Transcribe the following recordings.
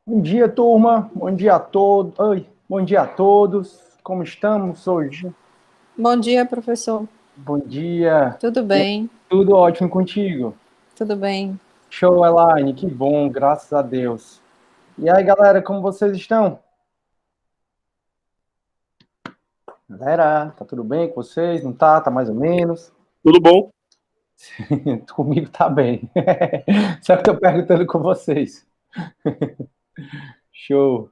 Bom dia, turma. Bom dia a todos. Oi, bom dia a todos. Como estamos hoje? Bom dia, professor. Bom dia. Tudo E aí, bem? tudo ótimo contigo? Tudo bem. Show, Elaine. Que bom, graças a Deus. E aí, galera, como vocês estão? Galera, tá tudo bem com vocês? Não tá? Tá mais ou menos? Tudo bom? Comigo tá bem. Só que tô perguntando com vocês. Show.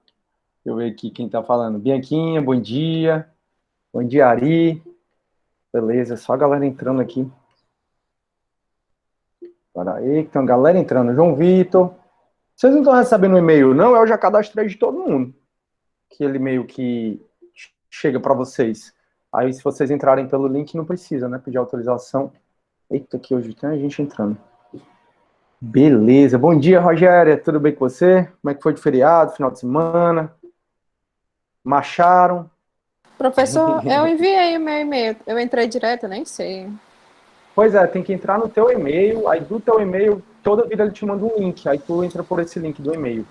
Deixa eu ver aqui quem tá falando. Bianquinha, bom dia. Bom dia, Ari. Beleza, só a galera entrando aqui. Para aí, que tem uma galera entrando. João Vitor. Vocês não estão recebendo um e-mail, não? Eu já cadastrei de todo mundo. Aquele e-mail que chega para vocês. Aí, se vocês entrarem pelo link, não precisa, né? Pedir autorização. Eita, que hoje tem a gente entrando. Beleza. Bom dia, Rogéria. Tudo bem com você? Como é que foi de feriado, final de semana? Marcharam? Professor, eu enviei o meu e-mail. Eu entrei direto, nem sei. Pois é, tem que entrar no teu e-mail. Aí, do teu e-mail, toda vida ele te manda um link. Aí, tu entra por esse link do e-mail.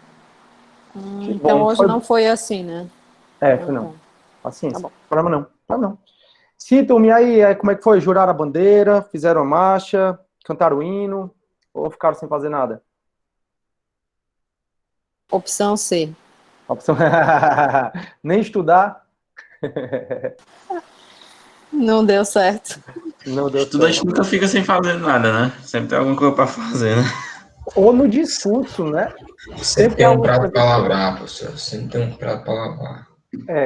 Que Então bom. hoje não foi assim, né? Foi Tá não. bom. Tá Paciência. bom. Problema não. Tá não. Citam-me aí, como é que foi? Juraram a bandeira, fizeram a marcha, cantaram o hino, ou ficaram sem fazer nada? Opção C. A opção nem estudar, Não deu certo. não deu Estudante certo. nunca fica sem fazer nada, né? Sempre tem alguma coisa pra fazer, né? Ou no discurso, né? Sempre Sempre tem tem um alguma prato coisa. para lavrar, professor. Sempre tem um prato para lavar.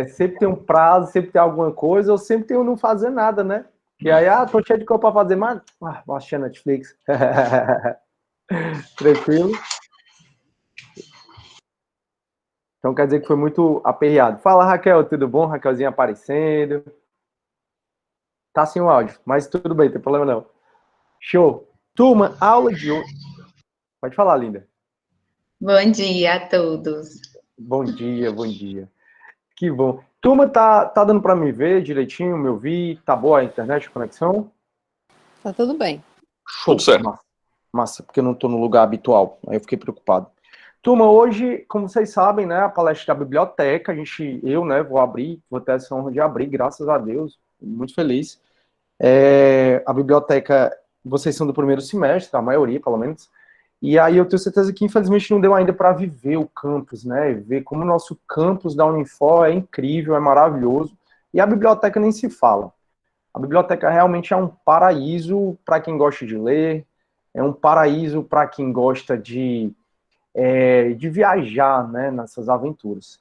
Sempre tem um prazo, sempre tem alguma coisa, ou sempre tem um não fazer nada, né? E aí, tô cheio de coisa pra fazer, mas vou assistir a Netflix. Tranquilo. Então quer dizer que foi muito aperreado. Fala, Raquel, tudo bom? Raquelzinha aparecendo. Tá sem o áudio, mas tudo bem, não tem problema não. Show. Turma, aula de hoje. Pode falar, linda. Bom dia a todos. Bom dia, bom dia. Que bom. Turma, tá dando para me ver direitinho, me ouvir? Tá boa a internet, a conexão? Tá tudo bem. Show. Tudo certo. Massa, massa, porque eu não tô no lugar habitual. Aí eu fiquei preocupado. Turma, hoje, como vocês sabem, né, a palestra da biblioteca, eu, né, vou ter essa honra de abrir, graças a Deus, muito feliz. A biblioteca, vocês são do primeiro semestre, a maioria, pelo menos, e aí eu tenho certeza que, infelizmente, não deu ainda para viver o campus, né, ver como o nosso campus da Unifor é incrível, é maravilhoso, e a biblioteca nem se fala. A biblioteca realmente é um paraíso para quem gosta de ler, é um paraíso para quem gosta de viajar, né, nessas aventuras.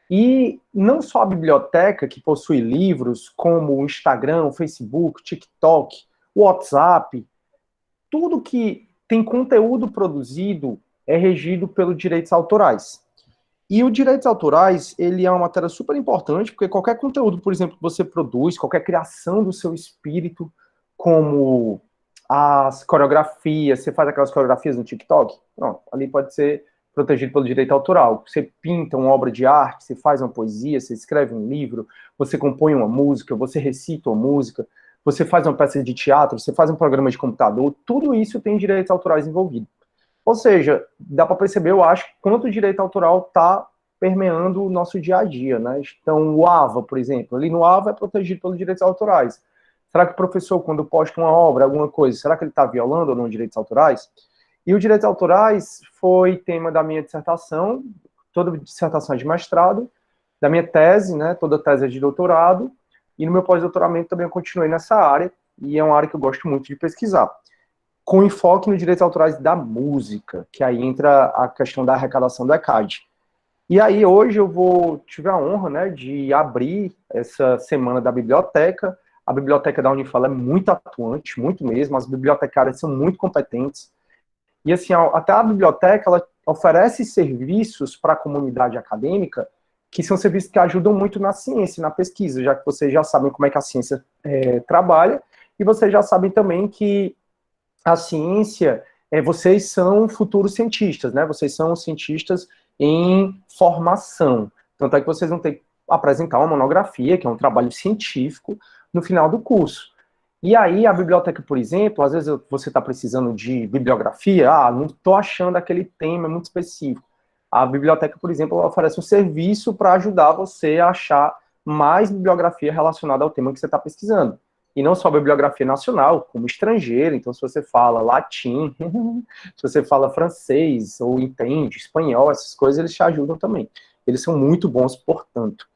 E não só a biblioteca, que possui livros, como o Instagram, o Facebook, o TikTok, o WhatsApp, tudo que tem conteúdo produzido é regido pelos direitos autorais. E os direitos autorais, ele é uma matéria super importante, porque qualquer conteúdo, por exemplo, que você produz, qualquer criação do seu espírito, como as coreografias, você faz aquelas coreografias no TikTok, pronto, ali pode ser protegido pelo direito autoral. Você pinta uma obra de arte, você faz uma poesia, você escreve um livro, você compõe uma música, você recita uma música, você faz uma peça de teatro, você faz um programa de computador, tudo isso tem direitos autorais envolvidos. Ou seja, dá para perceber, eu acho, quanto o direito autoral está permeando o nosso dia a dia, né? Então, o AVA, por exemplo, ali no AVA é protegido pelos direitos autorais. Será que o professor, quando posta uma obra, alguma coisa, será que ele está violando ou não direitos autorais? E os direitos autorais foi tema da minha dissertação, toda dissertação é de mestrado, da minha tese, né? Toda tese é de doutorado, e no meu pós-doutoramento também eu continuei nessa área, e é uma área que eu gosto muito de pesquisar, com enfoque nos direitos autorais da música, que aí entra a questão da arrecadação do ECAD. E aí hoje tive a honra, né, de abrir essa semana da biblioteca. A biblioteca da Unifal é muito atuante, muito mesmo, as bibliotecárias são muito competentes. E assim, até a biblioteca, ela oferece serviços para a comunidade acadêmica, que são serviços que ajudam muito na ciência, na pesquisa, já que vocês já sabem como é que a ciência trabalha, e vocês já sabem também que a ciência, vocês são futuros cientistas, né? Vocês são cientistas em formação. Tanto é que vocês vão ter que apresentar uma monografia, que é um trabalho científico, no final do curso. E aí, a biblioteca, por exemplo, às vezes você está precisando de bibliografia, não estou achando aquele tema muito específico. A biblioteca, por exemplo, ela oferece um serviço para ajudar você a achar mais bibliografia relacionada ao tema que você está pesquisando. E não só bibliografia nacional, como estrangeira. Então, se você fala latim, se você fala francês, ou entende espanhol, essas coisas, eles te ajudam também. Eles são muito bons, portanto.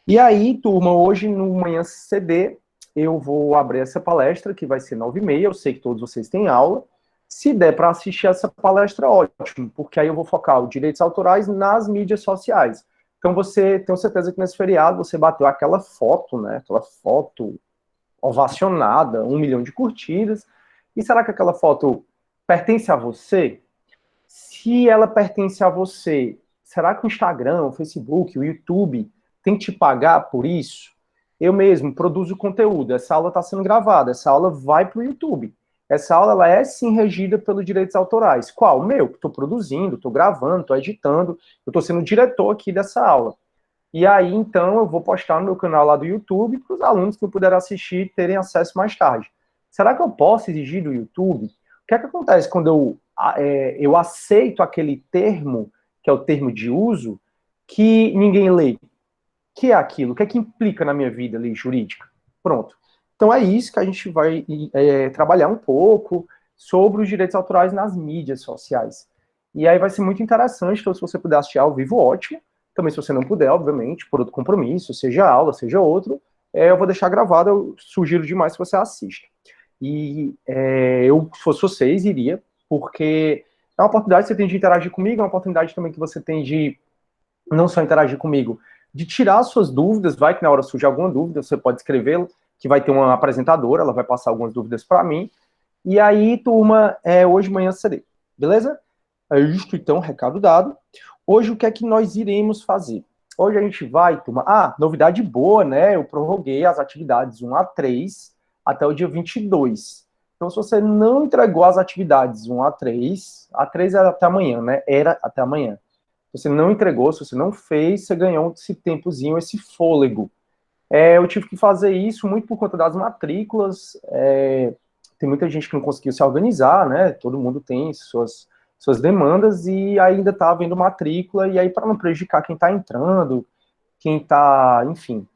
E aí, turma, hoje no Manhã CD, eu vou abrir essa palestra, que vai ser 9h30, eu sei que todos vocês têm aula. Se der para assistir essa palestra, ótimo, porque aí eu vou focar os direitos autorais nas mídias sociais. Então, tenho certeza que nesse feriado você bateu aquela foto, né, aquela foto ovacionada, 1 milhão de curtidas. E será que aquela foto pertence a você? Se ela pertence a você, será que o Instagram, o Facebook, o YouTube tem que te pagar por isso? Eu mesmo produzo conteúdo, essa aula está sendo gravada, essa aula vai para o YouTube. Essa aula ela é sim regida pelos direitos autorais. Qual? O meu, que estou produzindo, estou gravando, estou editando, eu estou sendo o diretor aqui dessa aula. E aí, então, eu vou postar no meu canal lá do YouTube para os alunos que não puderam assistir terem acesso mais tarde. Será que eu posso exigir do YouTube? O que é que acontece quando eu aceito aquele termo, que é o termo de uso, que ninguém lê? Que é aquilo? O que é que implica na minha vida ali, jurídica? Pronto. Então é isso que a gente vai trabalhar um pouco sobre os direitos autorais nas mídias sociais. E aí vai ser muito interessante, então se você puder assistir ao vivo, ótimo. Também se você não puder, obviamente, por outro compromisso, seja aula, seja outro, eu vou deixar gravado, eu sugiro demais que você assista. E eu, se fosse vocês, iria, porque é uma oportunidade que você tem de interagir comigo, é uma oportunidade também que você tem de não só interagir comigo, de tirar as suas dúvidas, vai que na hora surge alguma dúvida, você pode escrever, que vai ter uma apresentadora, ela vai passar algumas dúvidas para mim. E aí, turma, hoje Manhã CD, beleza? É isto, então, recado dado. Hoje, o que é que nós iremos fazer? Hoje a gente vai, turma... novidade boa, né? Eu prorroguei as atividades 1 a 3 até o dia 22. Então, se você não entregou as atividades 1 a 3 era até amanhã, né? Era até amanhã. Se você não entregou, se você não fez, você ganhou esse tempozinho, esse fôlego. Eu tive que fazer isso muito por conta das matrículas. Tem muita gente que não conseguiu se organizar, né? Todo mundo tem suas demandas e ainda está havendo matrícula, e aí para não prejudicar quem está entrando, quem está, enfim,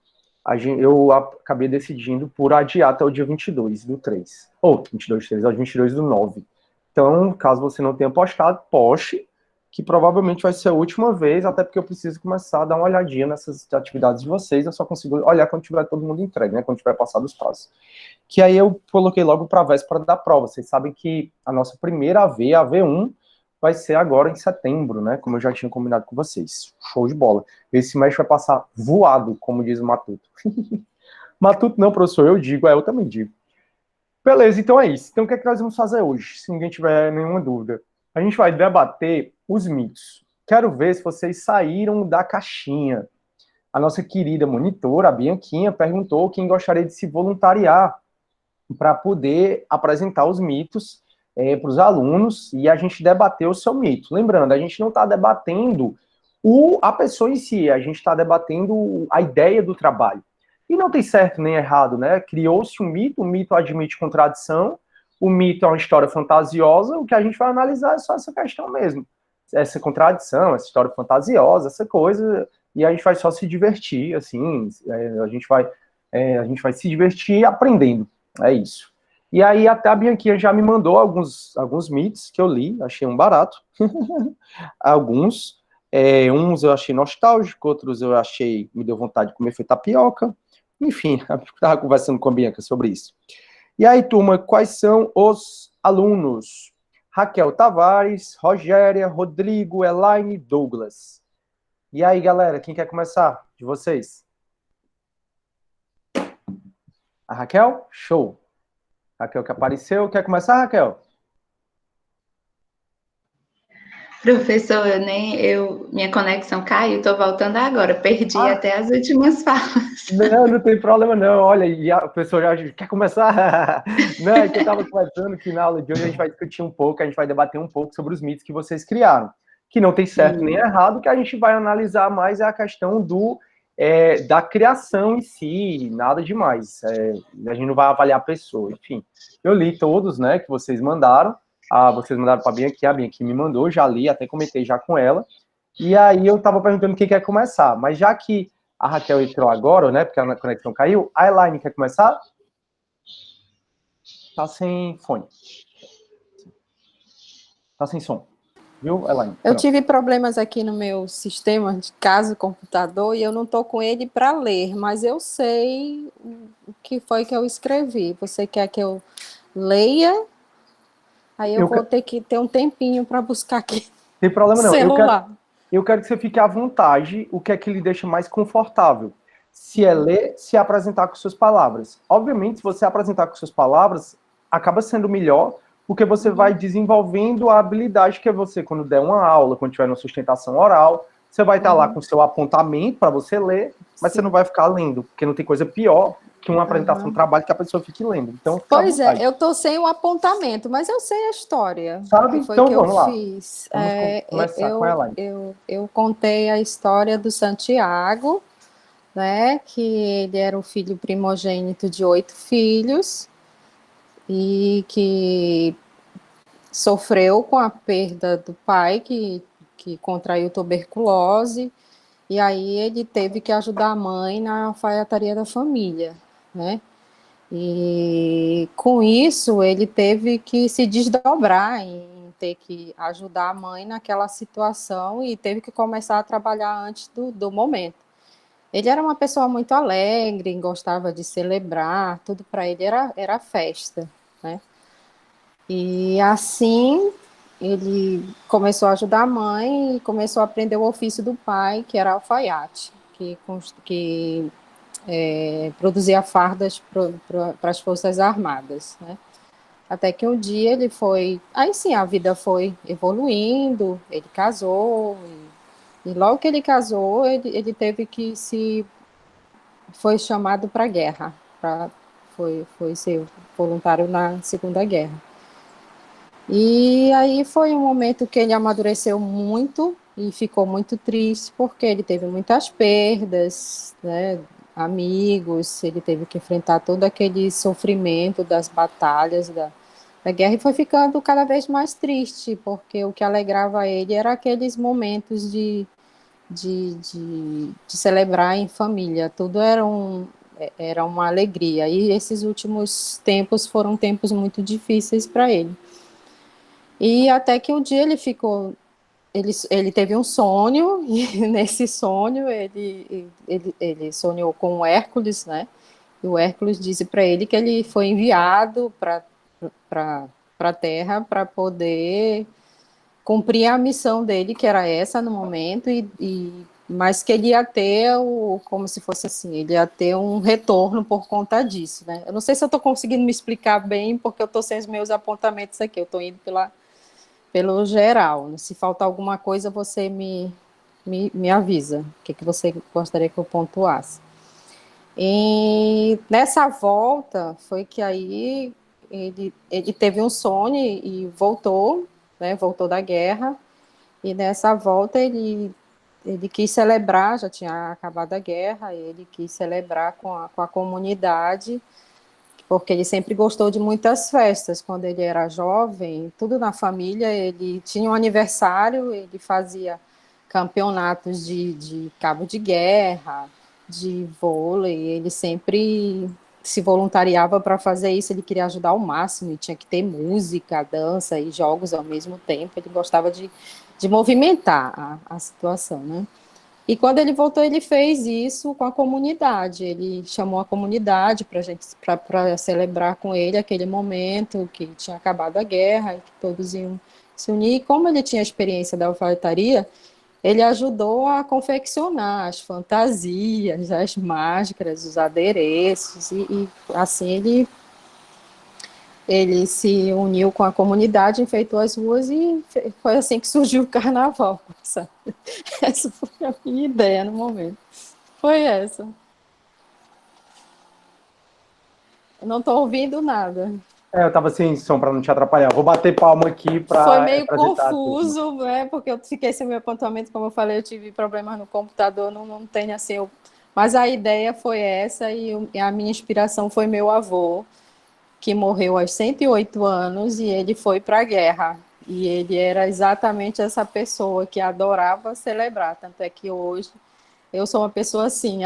eu acabei decidindo por adiar até o dia 22 do 3. Ou 22 do 3, ao 22 do 9. Então, caso você não tenha postado, poste, que provavelmente vai ser a última vez, até porque eu preciso começar a dar uma olhadinha nessas atividades de vocês, eu só consigo olhar quando tiver todo mundo entregue, né, quando tiver passado os prazos. Que aí eu coloquei logo para a véspera da prova. Vocês sabem que a nossa primeira AV, a V1, vai ser agora em setembro, né, como eu já tinha combinado com vocês. Show de bola. Esse semestre vai passar voado, como diz o Matuto. Matuto não, professor, eu digo, eu também digo. Beleza, então é isso. Então o que é que nós vamos fazer hoje, se ninguém tiver nenhuma dúvida? A gente vai debater os mitos. Quero ver se vocês saíram da caixinha. A nossa querida monitora, a Bianquinha, perguntou quem gostaria de se voluntariar para poder apresentar os mitos para os alunos e a gente debater o seu mito. Lembrando, a gente não está debatendo a pessoa em si, a gente está debatendo a ideia do trabalho. E não tem certo nem errado, né? Criou-se um mito admite contradição, o mito é uma história fantasiosa, o que a gente vai analisar é só essa questão mesmo. Essa contradição, essa história fantasiosa, essa coisa, e a gente vai só se divertir, assim, a gente vai se divertir aprendendo, é isso. E aí até a Bianquinha já me mandou alguns mitos que eu li, achei um barato, alguns, uns eu achei nostálgico, outros eu achei, me deu vontade de comer foi tapioca, enfim, eu estava conversando com a Bianca sobre isso. E aí, turma, quais são os alunos? Raquel Tavares, Rogéria, Rodrigo, Elaine, Douglas. E aí, galera, quem quer começar de vocês? A Raquel? Show. Raquel que apareceu. Quer começar, Raquel? Professor, minha conexão caiu, estou voltando agora, perdi até as últimas falas. Não tem problema não, olha, e a pessoa já quer começar? Não, é que eu estava conversando que na aula de hoje a gente vai discutir um pouco, a gente vai debater um pouco sobre os mitos que vocês criaram, que não tem certo nem errado, que a gente vai analisar mais é a questão do da criação em si, nada demais. A gente não vai avaliar a pessoa, enfim. Eu li todos, né, que vocês mandaram. Vocês mandaram para a Bianchi me mandou, já li, até comentei já com ela. E aí eu estava perguntando quem quer começar, mas já que a Raquel entrou agora, né, porque a conexão caiu, a Elaine quer começar? Tá sem fone. Tá sem som. Viu, Elaine? Eu tive problemas aqui no meu sistema de casa, computador, e eu não estou com ele para ler, mas eu sei o que foi que eu escrevi. Você quer que eu leia? Aí eu vou ter que ter um tempinho para buscar aqui. Tem problema não. Celular. Eu quero que você fique à vontade, o que é que lhe deixa mais confortável. Se é ler, se é apresentar com suas palavras. Obviamente, se você apresentar com suas palavras, acaba sendo melhor, porque você vai desenvolvendo a habilidade que é você, quando der uma aula, quando tiver uma sustentação oral, você vai estar lá com o seu apontamento para você ler, mas você não vai ficar lendo, porque não tem coisa pior que uma apresentação de trabalho que a pessoa fique lendo. Então, pois é, eu estou sem o apontamento, mas eu sei a história. Sabe? Foi então que vamos eu lá. Fiz. Vamos começar com ela. Eu contei a história do Santiago, né, que ele era o filho primogênito de 8 filhos, e que sofreu com a perda do pai, que contraiu tuberculose, e aí ele teve que ajudar a mãe na alfaiataria da família, né? E com isso ele teve que se desdobrar em ter que ajudar a mãe naquela situação e teve que começar a trabalhar antes do momento. Ele era uma pessoa muito alegre, gostava de celebrar, tudo para ele era festa, né? E assim ele começou a ajudar a mãe e começou a aprender o ofício do pai, que era alfaiate, que produzia fardas para as Forças Armadas, né? Até que um dia ele foi... Aí sim, a vida foi evoluindo, ele casou, e logo que ele casou, ele teve que foi chamado para a guerra, foi ser voluntário na Segunda Guerra. E aí foi um momento que ele amadureceu muito e ficou muito triste, porque ele teve muitas perdas, né, amigos, ele teve que enfrentar todo aquele sofrimento das batalhas da guerra e foi ficando cada vez mais triste, porque o que alegrava ele era aqueles momentos de celebrar em família, tudo era uma alegria, e esses últimos tempos foram tempos muito difíceis para ele. E até que um dia ele teve um sonho, e nesse sonho ele sonhou com o Hércules, né? E o Hércules disse para ele que ele foi enviado para a Terra para poder cumprir a missão dele, que era essa no momento, mas que ele ia ter, como se fosse assim, ele ia ter um retorno por conta disso, né? Eu não sei se eu estou conseguindo me explicar bem, porque eu estou sem os meus apontamentos aqui, eu estou indo pelo geral. Se faltar alguma coisa, você me avisa. O que você gostaria que eu pontuasse? E nessa volta, foi que aí ele teve um sonho e voltou, né, voltou da guerra, e nessa volta ele quis celebrar, já tinha acabado a guerra, ele quis celebrar com a comunidade, porque ele sempre gostou de muitas festas. Quando ele era jovem, tudo na família, ele tinha um aniversário, ele fazia campeonatos de cabo de guerra, de vôlei, ele sempre se voluntariava para fazer isso, ele queria ajudar ao máximo, e tinha que ter música, dança e jogos ao mesmo tempo, ele gostava de movimentar a situação, né? E quando ele voltou, ele fez isso com a comunidade. Ele chamou a comunidade para celebrar com ele aquele momento que tinha acabado a guerra e que todos iam se unir. E como ele tinha a experiência da alfaiataria, ele ajudou a confeccionar as fantasias, as máscaras, os adereços, e assim ele se uniu com a comunidade, enfeitou as ruas e foi assim que surgiu o carnaval, sabe? Essa foi a minha ideia no momento. Foi essa. Eu não estou ouvindo nada. Eu estava sem som para não te atrapalhar. Vou bater palma aqui para... Foi meio confuso, né? Porque eu fiquei sem meu apontamento, como eu falei, eu tive problemas no computador, não tenho assim Mas a ideia foi essa e a minha inspiração foi meu avô, que morreu aos 108 anos e ele foi para a guerra. E ele era exatamente essa pessoa que adorava celebrar. Tanto é que hoje eu sou uma pessoa assim,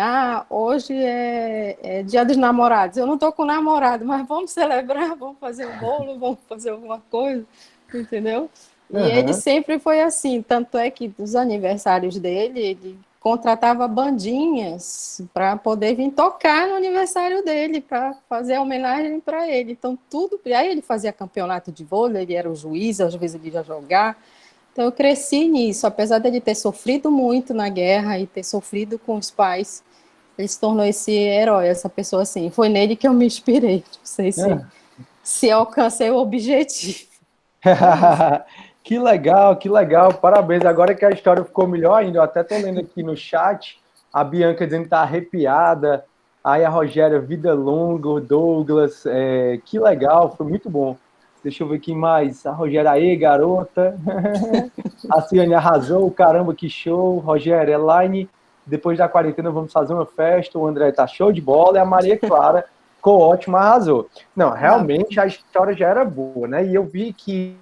hoje é dia dos namorados. Eu não estou com namorado, mas vamos celebrar, vamos fazer um bolo, vamos fazer alguma coisa, entendeu? E ele sempre foi assim, tanto é que dos aniversários dele, ele contratava bandinhas para poder vir tocar no aniversário dele, para fazer homenagem para ele. Então, tudo. Aí ele fazia campeonato de vôlei, ele era o juiz, às vezes ele ia jogar. Então, eu cresci nisso, apesar dele ter sofrido muito na guerra e ter sofrido com os pais, ele se tornou esse herói, essa pessoa assim. Foi nele que eu me inspirei. Não sei se alcancei o objetivo. Que legal, que legal. Parabéns. Agora que a história ficou melhor ainda, eu até estou lendo aqui no chat, a Bianca dizendo que está arrepiada, aí a Rogéria, vida longa, o Douglas, que legal, foi muito bom. Deixa eu ver aqui mais. A Rogéria, aí, garota. A Ciane arrasou, caramba, que show. Rogéria, Elaine, depois da quarentena vamos fazer uma festa. O André tá show de bola. E a Maria Clara ficou ótima, arrasou. Não, realmente a história já era boa, né? E eu vi que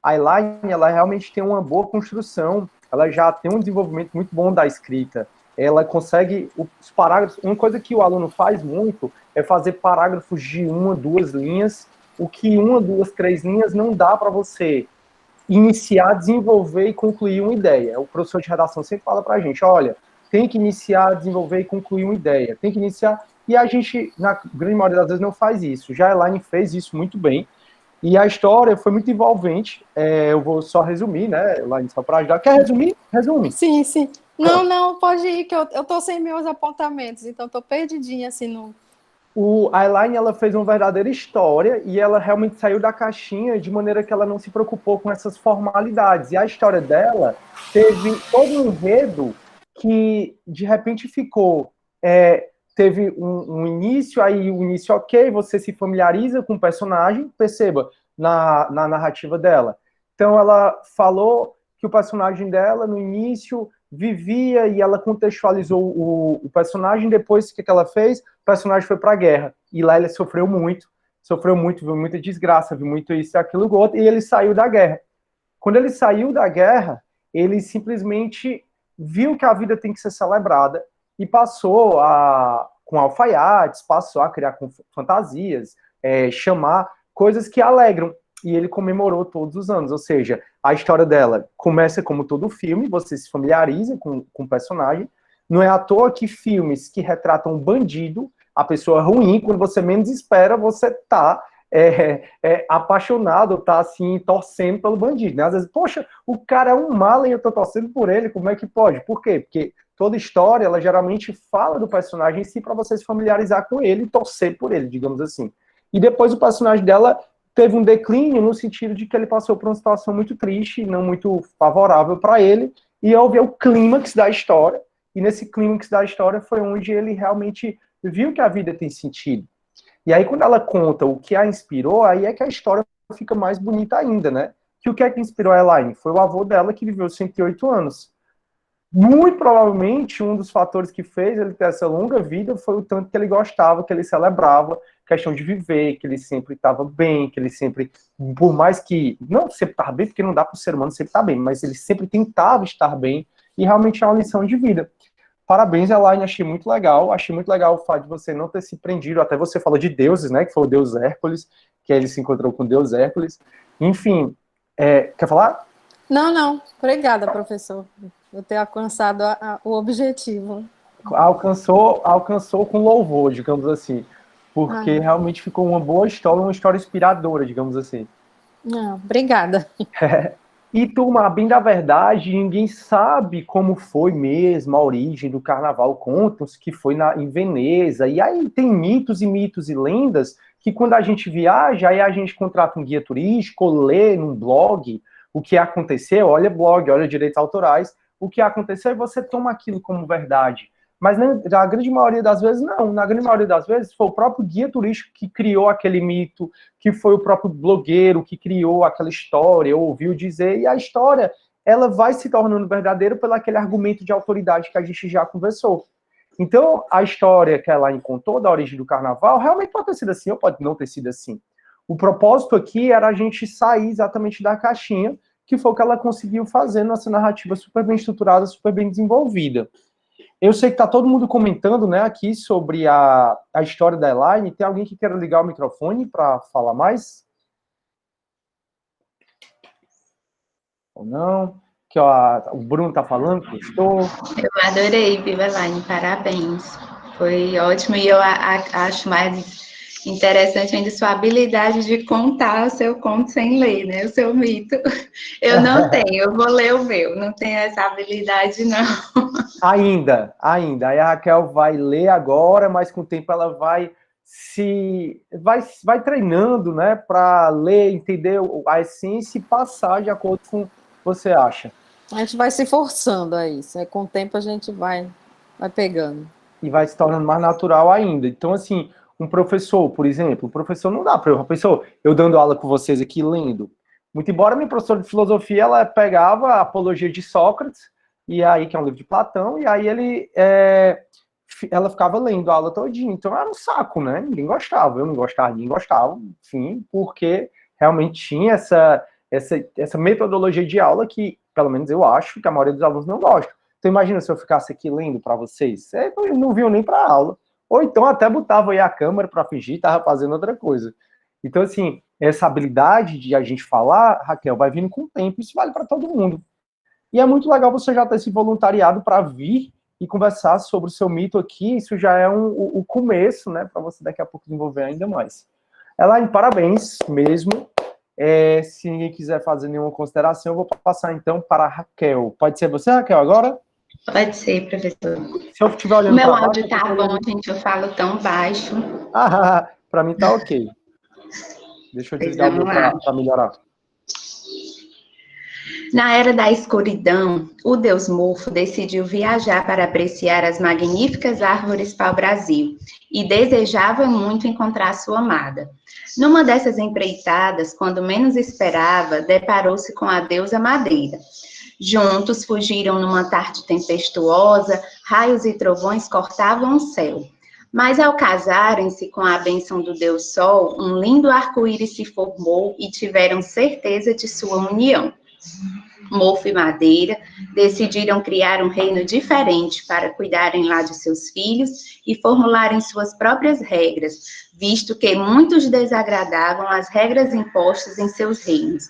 a Elaine, ela realmente tem uma boa construção. Ela já tem um desenvolvimento muito bom da escrita. Ela consegue, os parágrafos, uma coisa que o aluno faz muito é fazer parágrafos de 1, 2 linhas, o que 1, 2, 3 linhas não dá para você iniciar, desenvolver e concluir uma ideia. O professor de redação sempre fala para a gente, olha, tem que iniciar, desenvolver e concluir uma ideia. Tem que iniciar, e a gente, na grande maioria das vezes, não faz isso. Já a Elaine fez isso muito bem, e a história foi muito envolvente. Eu vou só resumir, né, Elaine, só para ajudar. Quer resumir? Resume. Sim, sim. Não, pode ir, que eu tô sem meus apontamentos, então tô perdidinha, assim, no... A Elaine, ela fez uma verdadeira história e ela realmente saiu da caixinha de maneira que ela não se preocupou com essas formalidades. E a história dela teve todo um enredo que, de repente, ficou... teve um início, aí o início ok, você se familiariza com o personagem, perceba, na narrativa dela. Então, ela falou que o personagem dela, no início, vivia e ela contextualizou o personagem. Depois, o que ela fez? O personagem foi para a guerra. E lá ele sofreu muito, viu muita desgraça, viu muito isso e aquilo, outro, e ele saiu da guerra. Quando ele saiu da guerra, ele simplesmente viu que a vida tem que ser celebrada e passou com alfaiates, passou a criar com fantasias, chamar coisas que alegram. E ele comemorou todos os anos. Ou seja, a história dela começa como todo filme, você se familiariza com o personagem. Não é à toa que filmes que retratam um bandido, a pessoa ruim, quando você menos espera, você tá apaixonado, tá assim, torcendo pelo bandido, né? Às vezes, poxa, o cara é um mala e eu tô torcendo por ele, como é que pode? Por quê? Porque toda história, ela geralmente fala do personagem em si para você se familiarizar com ele e torcer por ele, digamos assim. E depois o personagem dela teve um declínio no sentido de que ele passou por uma situação muito triste, não muito favorável para ele, e houve o clímax da história, e nesse clímax da história foi onde ele realmente viu que a vida tem sentido. E aí, quando ela conta o que a inspirou, aí é que a história fica mais bonita ainda, né? Que o que é que inspirou a Elaine? Foi o avô dela, que viveu 108 anos. Muito provavelmente, um dos fatores que fez ele ter essa longa vida foi o tanto que ele gostava, que ele celebrava, questão de viver, que ele sempre estava bem, que ele sempre, por mais que, não sempre estava bem, porque não dá para o ser humano sempre estar bem, mas ele sempre tentava estar bem, e realmente é uma lição de vida. Parabéns, Elaine, achei muito legal o fato de você não ter se prendido, até você falou de deuses, né, que foi o deus Hércules, que ele se encontrou com o deus Hércules, enfim, quer falar? Não, obrigada, professor, eu ter alcançado o objetivo. Alcançou com louvor, digamos assim, porque realmente ficou uma boa história, uma história inspiradora, digamos assim. Obrigada. E, turma, bem da verdade, ninguém sabe como foi mesmo a origem do carnaval. Contam-se que foi em Veneza. E aí tem mitos e lendas que quando a gente viaja, aí a gente contrata um guia turístico, lê num blog o que aconteceu, olha blog, olha direitos autorais, o que aconteceu e você toma aquilo como verdade. Mas na grande maioria das vezes, não. Na grande maioria das vezes, foi o próprio guia turístico que criou aquele mito, que foi o próprio blogueiro que criou aquela história, ouviu dizer, e a história, ela vai se tornando verdadeira pelo aquele argumento de autoridade que a gente já conversou. Então, a história que ela contou da origem do carnaval realmente pode ter sido assim ou pode não ter sido assim. O propósito aqui era a gente sair exatamente da caixinha, que foi o que ela conseguiu fazer nessa narrativa super bem estruturada, super bem desenvolvida. Eu sei que está todo mundo comentando, né, aqui sobre a história da Elaine. Tem alguém que quer ligar o microfone para falar mais? Ou não? Que ó, o Bruno está falando, gostou? Eu adorei, Viva Elaine, parabéns. Foi ótimo e eu acho mais interessante ainda sua habilidade de contar o seu conto sem ler, né? O seu mito. Eu não tenho, eu vou ler o meu, não tenho essa habilidade, não. Ainda. Aí a Raquel vai ler agora, mas com o tempo ela vai treinando, né, para ler, entender a essência e passar de acordo com o que você acha. A gente vai se forçando a isso. Aí, com o tempo a gente vai pegando. E vai se tornando mais natural ainda. Então, assim, um professor, por exemplo, não dá para eu dando aula com vocês aqui, lendo. Muito embora minha professora de filosofia, ela pegava a Apologia de Sócrates, e aí, que é um livro de Platão, e aí ela ficava lendo a aula todinha. Então, era um saco, né? Ninguém gostava. Eu não gostava, ninguém gostava, enfim, porque realmente tinha essa metodologia de aula que, pelo menos eu acho, que a maioria dos alunos não gosta. Então, imagina se eu ficasse aqui lendo para vocês. Vocês não viam nem para a aula. Ou então até botava aí a câmera para fingir que estava fazendo outra coisa. Então, assim, essa habilidade de a gente falar, Raquel, vai vindo com o tempo. Isso vale para todo mundo. E é muito legal você já ter se voluntariado para vir e conversar sobre o seu mito aqui. Isso já é o começo, né? Para você daqui a pouco desenvolver ainda mais. Elaine, parabéns mesmo. Se ninguém quiser fazer nenhuma consideração, eu vou passar então para a Raquel. Pode ser você, Raquel, agora? Pode ser, professor. Se eu estiver olhando o meu para áudio tá bom, gente, eu falo tão baixo. Para mim tá ok. Deixa eu desligar o meu para melhorar. Na era da escuridão, o deus Morfo decidiu viajar para apreciar as magníficas árvores pau-brasil e desejava muito encontrar sua amada. Numa dessas empreitadas, quando menos esperava, deparou-se com a deusa Madeira. Juntos fugiram numa tarde tempestuosa, raios e trovões cortavam o céu. Mas ao casarem-se com a bênção do Deus Sol, um lindo arco-íris se formou e tiveram certeza de sua união. Morfo e Madeira decidiram criar um reino diferente para cuidarem lá de seus filhos e formularem suas próprias regras, visto que muitos desagradavam as regras impostas em seus reinos.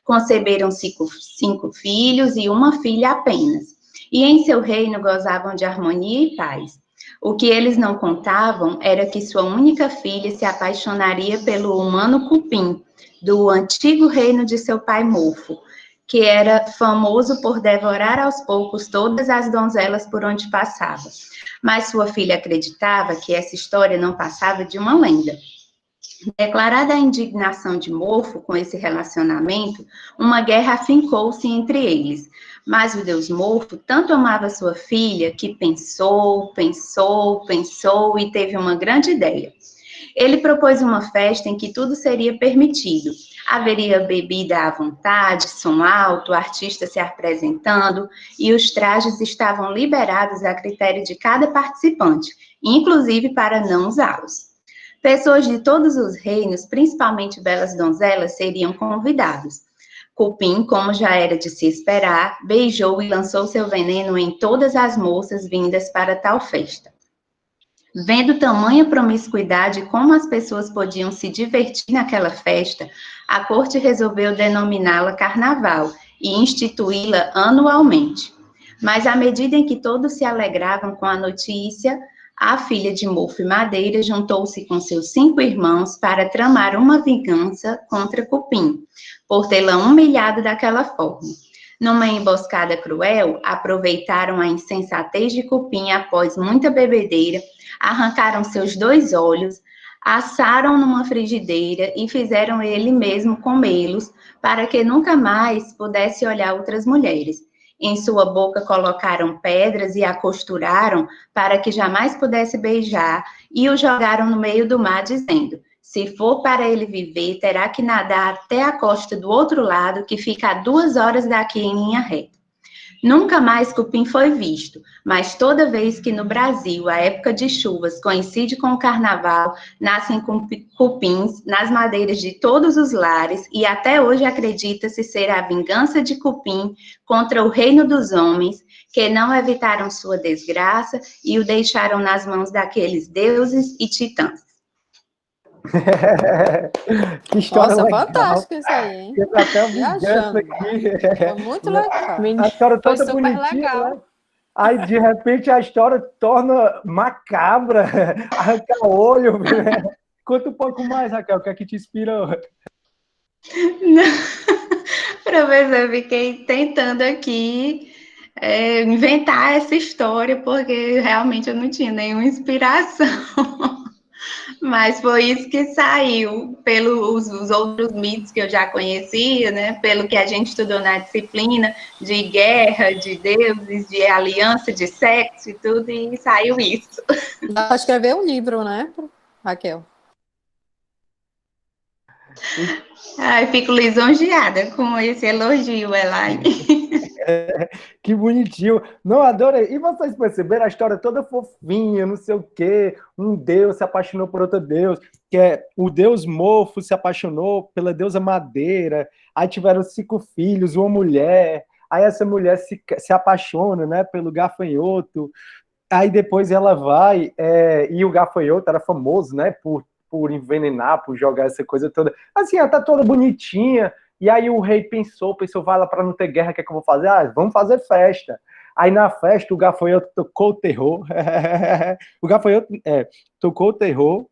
Conceberam cinco filhos e uma filha apenas, e em seu reino gozavam de harmonia e paz. O que eles não contavam era que sua única filha se apaixonaria pelo humano Cupim, do antigo reino de seu pai Morfo, que era famoso por devorar aos poucos todas as donzelas por onde passava. Mas sua filha acreditava que essa história não passava de uma lenda. Declarada a indignação de Morfo com esse relacionamento, uma guerra afincou-se entre eles. Mas o deus Morfo tanto amava sua filha que pensou e teve uma grande ideia. Ele propôs uma festa em que tudo seria permitido. Haveria bebida à vontade, som alto, artistas se apresentando, e os trajes estavam liberados a critério de cada participante, inclusive para não usá-los. Pessoas de todos os reinos, principalmente belas donzelas, seriam convidados. Cupim, como já era de se esperar, beijou e lançou seu veneno em todas as moças vindas para tal festa. Vendo tamanha promiscuidade e como as pessoas podiam se divertir naquela festa, a corte resolveu denominá-la Carnaval e instituí-la anualmente. Mas à medida em que todos se alegravam com a notícia, a filha de Morfo e Madeira juntou-se com seus 5 irmãos para tramar uma vingança contra Cupim, por tê-la humilhado daquela forma. Numa emboscada cruel, aproveitaram a insensatez de Cupim após muita bebedeira, arrancaram seus 2 olhos, assaram numa frigideira e fizeram ele mesmo comê-los, para que nunca mais pudesse olhar outras mulheres. Em sua boca colocaram pedras e a costuraram para que jamais pudesse beijar, e o jogaram no meio do mar, dizendo: se for para ele viver, terá que nadar até a costa do outro lado, que fica a 2 horas daqui em linha reta. Nunca mais cupim foi visto, mas toda vez que no Brasil a época de chuvas coincide com o carnaval, nascem cupins nas madeiras de todos os lares e até hoje acredita-se ser a vingança de cupim contra o reino dos homens, que não evitaram sua desgraça e o deixaram nas mãos daqueles deuses e titãs. Que história Nossa, legal. fantástico isso aí, hein? Teve até uma vingança Viajando. aqui. Foi muito legal. A história Foi toda super bonitinha, legal. né? Aí, de repente, a história torna macabra, arrancar olho. Conta um pouco mais, Raquel, o que é que te inspirou? Professor, eu fiquei tentando aqui inventar essa história, porque realmente eu não tinha nenhuma inspiração. Mas foi isso que saiu, pelos os outros mitos que eu já conhecia, né? Pelo que a gente estudou na disciplina de guerra, de deuses, de aliança, de sexo e tudo, e saiu isso. Dá para escrever um livro, né, Raquel? Ai, fico lisonjeada com esse elogio, Elaine. Que bonitinho. Não, adorei. E vocês perceberam a história toda fofinha, não sei o quê. Um deus se apaixonou por outro deus, que é o deus mofo se apaixonou pela deusa madeira. Aí tiveram 5 filhos, uma mulher. Aí essa mulher se apaixona, né, pelo gafanhoto. Aí depois ela vai, e o gafanhoto era famoso, né, por envenenar, por jogar essa coisa toda. Assim, ela tá toda bonitinha. E aí o rei pensou, vai lá para não ter guerra, o que é que eu vou fazer? Ah, vamos fazer festa. Aí na festa o gafanhoto tocou o terror. O gafanhoto tocou o terror.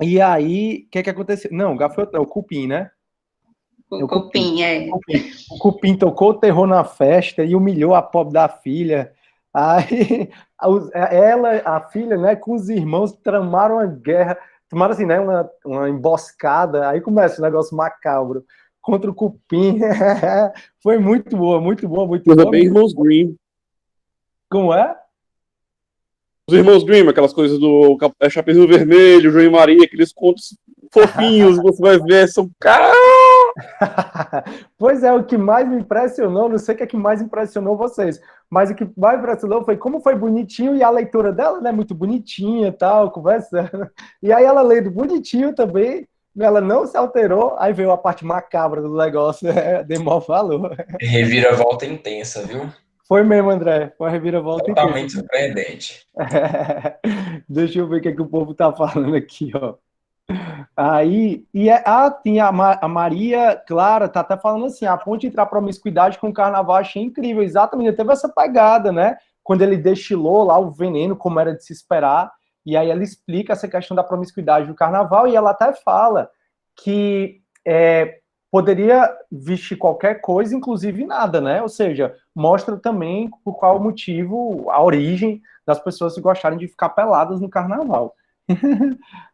E aí, o que é que aconteceu? Não, o gafanhoto não, o cupim, né? O cupim, O cupim tocou o terror na festa e humilhou a pobre da filha. Aí ela, a filha, né, com os irmãos tramaram uma guerra, tomaram assim, né, uma emboscada. Aí começa o negócio macabro contra o cupim. Foi muito boa, muito boa, muito Coisa boa. bem Irmãos Grimm. Como é? Os Irmãos Grimm, aquelas coisas do Chapeuzinho Vermelho, João e Maria, aqueles contos fofinhos, você vai ver, são... Pois é, o que mais me impressionou, não sei o que é que mais impressionou vocês, mas o que mais impressionou foi como foi bonitinho e a leitura dela, né, muito bonitinha e tal, conversando. E aí ela lendo bonitinho também, ela não se alterou, aí veio a parte macabra do negócio, dei maior valor. Reviravolta intensa, viu? Foi mesmo, André, foi a reviravolta Totalmente surpreendente. Deixa eu ver o que é que o povo tá falando aqui, ó. Aí, tinha a Maria Clara, tá até falando assim, a ponte entre a promiscuidade com o carnaval, achei incrível, exatamente, teve essa pegada, né, quando ele destilou lá o veneno, como era de se esperar, e aí ela explica essa questão da promiscuidade do carnaval, e ela até fala que poderia vestir qualquer coisa, inclusive nada, né, ou seja, mostra também por qual motivo, a origem das pessoas gostarem de ficar peladas no carnaval.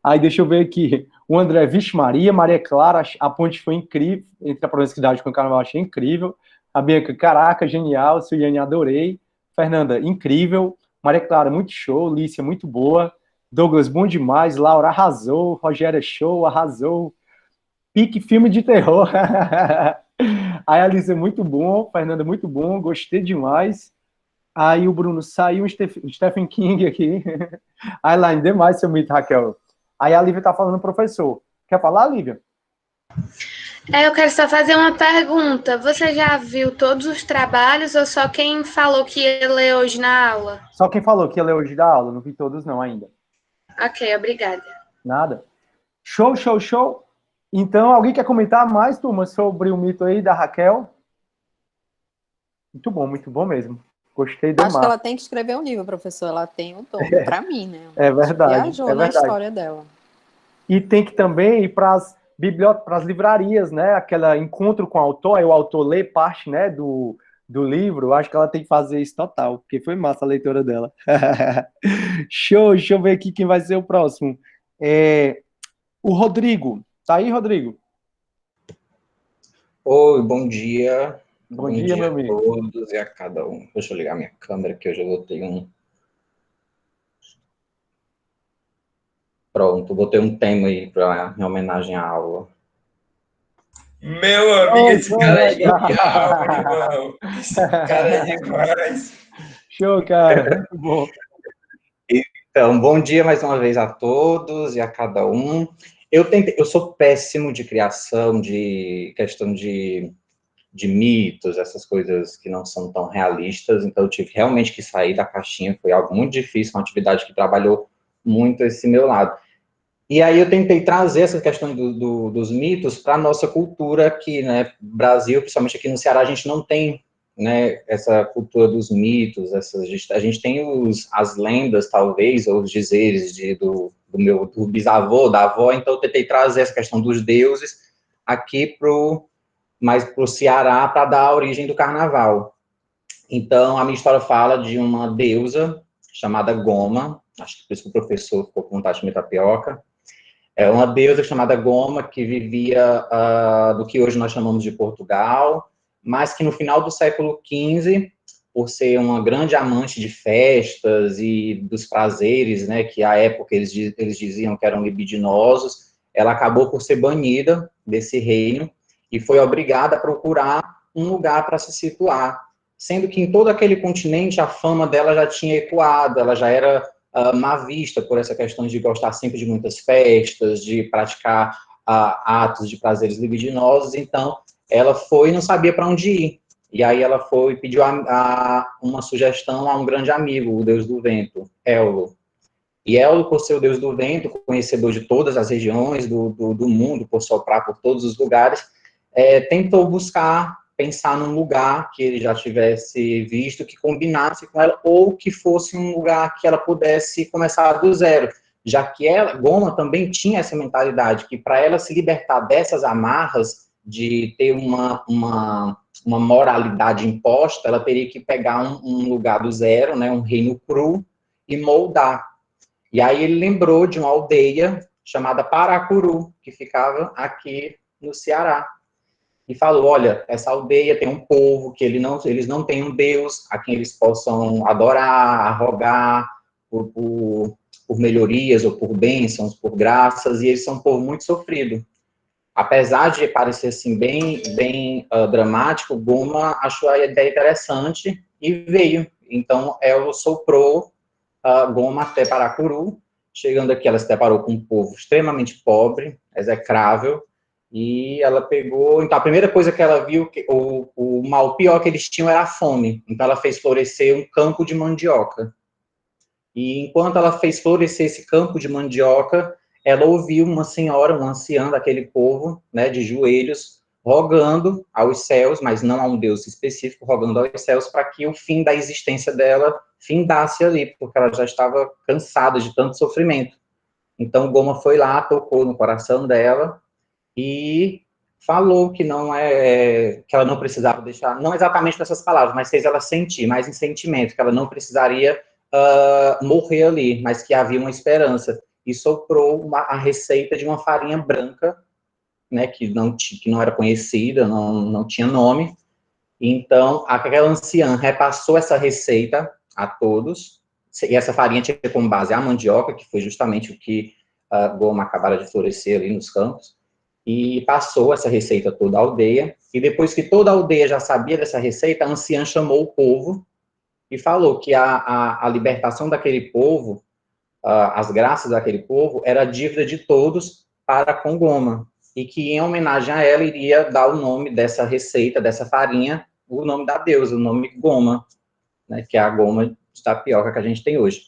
Aí deixa eu ver aqui. O André, vixe Maria, Maria Clara, a ponte foi incrível, entre a promiscuidade com o carnaval, achei incrível. A Bianca, caraca, genial. Suiane, adorei. Fernanda, incrível. Maria Clara, muito show. Lícia, muito boa. Douglas, bom demais. Laura, arrasou. Rogéria, show, arrasou. Pique filme de terror. Aí a Lícia, muito bom. Fernanda, muito bom. Gostei demais. Aí o Bruno, saiu um Stephen King aqui. Aí lá, demais seu mito, Raquel. Aí a Lívia tá falando, professor. Quer falar, Lívia? Eu quero só fazer uma pergunta. Você já viu todos os trabalhos ou só quem falou que ia ler hoje na aula? Só quem falou que ia ler hoje da aula, não vi todos não ainda. Ok, obrigada. Nada. Show, show, show. Então, alguém quer comentar mais, turma, sobre o mito aí da Raquel? Muito bom mesmo. Gostei demais. Acho que ela tem que escrever um livro, professor. Ela tem um tom, para mim, né? É verdade. Viajou na história dela. E tem que também ir para as bibliotecas, para as livrarias, né? Aquela encontro com o autor, aí o autor lê parte, né, do livro. Acho que ela tem que fazer isso total, porque foi massa a leitura dela. Show, deixa eu ver aqui quem vai ser o próximo. O Rodrigo. Tá aí, Rodrigo? Oi, bom dia. Bom dia, meu amigo. A todos e a cada um. Deixa eu ligar minha câmera, que hoje eu botei Pronto, botei um tema aí em homenagem à aula. Meu amigo, esse Oh, cara é legal. genial, irmão. Esse cara é demais. Show, cara. Muito bom. Então, bom dia mais uma vez a todos e a cada um. Eu sou péssimo de criação, de questão de mitos, essas coisas que não são tão realistas, então eu tive realmente que sair da caixinha, foi algo muito difícil, uma atividade que trabalhou muito esse meu lado. E aí eu tentei trazer essa questão dos mitos para a nossa cultura aqui, né, Brasil, principalmente aqui no Ceará, a gente não tem, né, essa cultura dos mitos, a gente tem as lendas, talvez, ou os dizeres do bisavô, da avó, então eu tentei trazer essa questão dos deuses aqui mais para o Ceará, para dar a origem do carnaval. Então, a minha história fala de uma deusa chamada Goma, acho que por isso que o professor ficou com vontade de comer tapioca. É uma deusa chamada Goma, que vivia do que hoje nós chamamos de Portugal, mas que no final do século XV, por ser uma grande amante de festas e dos prazeres, né, que à época eles diziam que eram libidinosos, ela acabou por ser banida desse reino e foi obrigada a procurar um lugar para se situar, sendo que em todo aquele continente a fama dela já tinha ecoado, ela já era má vista por essa questão de gostar sempre de muitas festas, de praticar atos de prazeres libidinosos, então ela foi e não sabia para onde ir. E aí ela foi e pediu uma sugestão a um grande amigo, o deus do vento, Éolo. E Éolo, por ser o deus do vento, conhecedor de todas as regiões do mundo, por soprar por todos os lugares, tentou pensar num lugar que ele já tivesse visto, que combinasse com ela, ou que fosse um lugar que ela pudesse começar do zero, já que Goma também tinha essa mentalidade, que para ela se libertar dessas amarras, de ter uma moralidade imposta, ela teria que pegar um lugar do zero, né, um reino cru, e moldar. E aí ele lembrou de uma aldeia chamada Paracuru, que ficava aqui no Ceará. E falou, olha, essa aldeia tem um povo que eles não têm um Deus a quem eles possam adorar, rogar por melhorias ou por bênçãos, por graças, e eles são um povo muito sofrido. Apesar de parecer assim bem dramático, Goma achou a ideia interessante e veio. Então, ela soprou Goma até Paracuru. Chegando aqui, ela se deparou com um povo extremamente pobre, execrável, e ela pegou... Então, a primeira coisa que ela viu, o mal pior que eles tinham era a fome. Então, ela fez florescer um campo de mandioca. E enquanto ela fez florescer esse campo de mandioca, ela ouviu uma senhora, uma anciã daquele povo, né, de joelhos, rogando aos céus, mas não a um Deus específico, rogando aos céus para que o fim da existência dela findasse ali, porque ela já estava cansada de tanto sofrimento. Então, Goma foi lá, tocou no coração dela e falou que que ela não precisava deixar, não exatamente com essas palavras, mas fez ela sentir, mais em sentimento, que ela não precisaria morrer ali, mas que havia uma esperança. E soprou a receita de uma farinha branca, né, que não era conhecida, não tinha nome. Então, aquela anciã repassou essa receita a todos, e essa farinha tinha como base a mandioca, que foi justamente o que Goma acabara de florescer ali nos campos, e passou essa receita a toda a aldeia, e depois que toda a aldeia já sabia dessa receita, a anciã chamou o povo e falou que a libertação daquele povo, as graças daquele povo, era dívida de todos para com Goma, e que em homenagem a ela iria dar o nome dessa receita, dessa farinha, o nome da deusa, o nome Goma, né, que é a goma de tapioca que a gente tem hoje.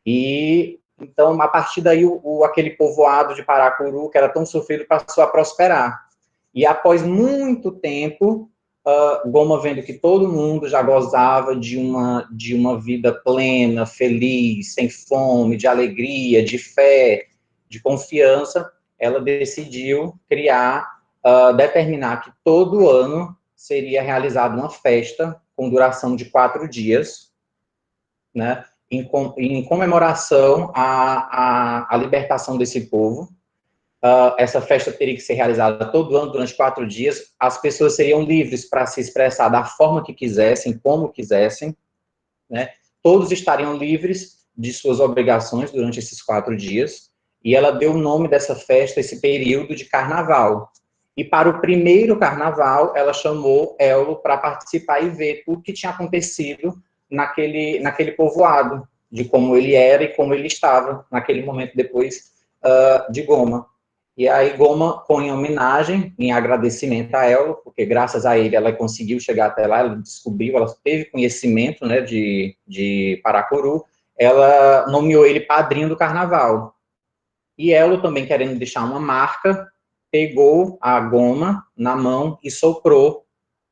E então, a partir daí, aquele povoado de Paracuru, que era tão sofrido, passou a prosperar. E após muito tempo, Goma, vendo que todo mundo já gozava de uma vida plena, feliz, sem fome, de alegria, de fé, de confiança, ela decidiu determinar que todo ano seria realizada uma festa com duração de 4 dias, né, em comemoração à libertação desse povo. Essa festa teria que ser realizada todo ano, durante 4 dias. As pessoas seriam livres para se expressar da forma que quisessem, como quisessem, né? Todos estariam livres de suas obrigações durante esses 4 dias. E ela deu o nome dessa festa, esse período, de carnaval. E para o primeiro carnaval, ela chamou Ello para participar e ver tudo que tinha acontecido naquele povoado, de como ele era e como ele estava naquele momento depois de Goma. E aí Goma, em homenagem, em agradecimento a Ello, porque graças a ele ela conseguiu chegar até lá, ela descobriu, ela teve conhecimento, né, de Paracuru, ela nomeou ele padrinho do carnaval. E Ello, também querendo deixar uma marca, pegou a goma na mão e soprou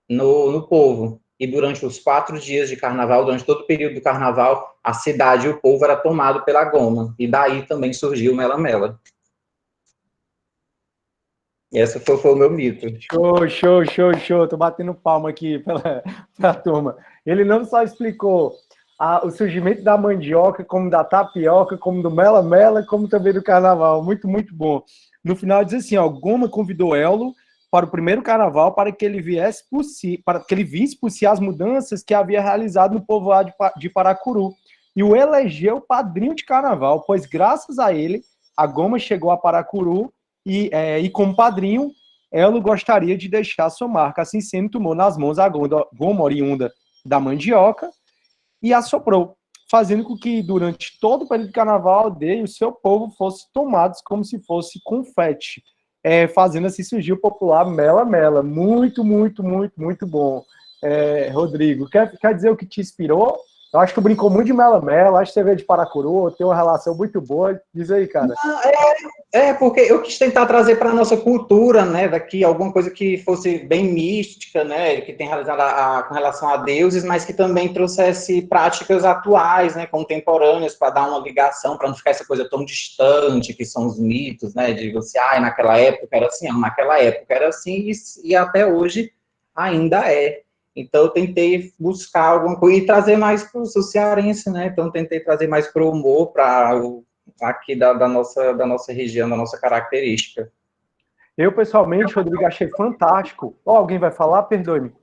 no povo. E durante os 4 dias de carnaval, durante todo o período do carnaval, a cidade e o povo era tomado pela goma. E daí também surgiu o Mela Mela. E esse foi o meu mito. Show. Tô batendo palma aqui pela turma. Ele não só explicou o surgimento da mandioca, como da tapioca, como do Mela Mela, como também do carnaval. Muito, muito bom. No final diz assim, ó, Goma convidou Ello para o primeiro carnaval para que ele visse por si as mudanças que havia realizado no povoado de Paracuru e o elegeu padrinho de carnaval, pois graças a ele a Goma chegou a Paracuru e como padrinho Ello gostaria de deixar sua marca. Assim sendo, tomou nas mãos a goma oriunda da mandioca e assoprou, fazendo com que durante todo o período de carnaval a aldeia e o seu povo fossem tomados como se fosse confete, fazendo assim surgir o popular Mela Mela. Muito, muito, muito, muito bom. Rodrigo, quer dizer o que te inspirou? Eu acho que tu brincou muito de Mela Mela, acho que você veio de Paracuru, tem uma relação muito boa. Diz aí, cara. Porque eu quis tentar trazer para a nossa cultura, né, daqui alguma coisa que fosse bem mística, né, que tem realizado com relação a deuses, mas que também trouxesse práticas atuais, né, contemporâneas, para dar uma ligação, para não ficar essa coisa tão distante, que são os mitos, né, de você, naquela época era assim, naquela época era assim, e até hoje ainda é. Então, eu tentei buscar alguma coisa e trazer mais para o cearense, né, então tentei trazer mais para o humor, para aqui da nossa região, da nossa característica. Eu, pessoalmente, Rodrigo, achei fantástico. Alguém vai falar? Perdoe-me.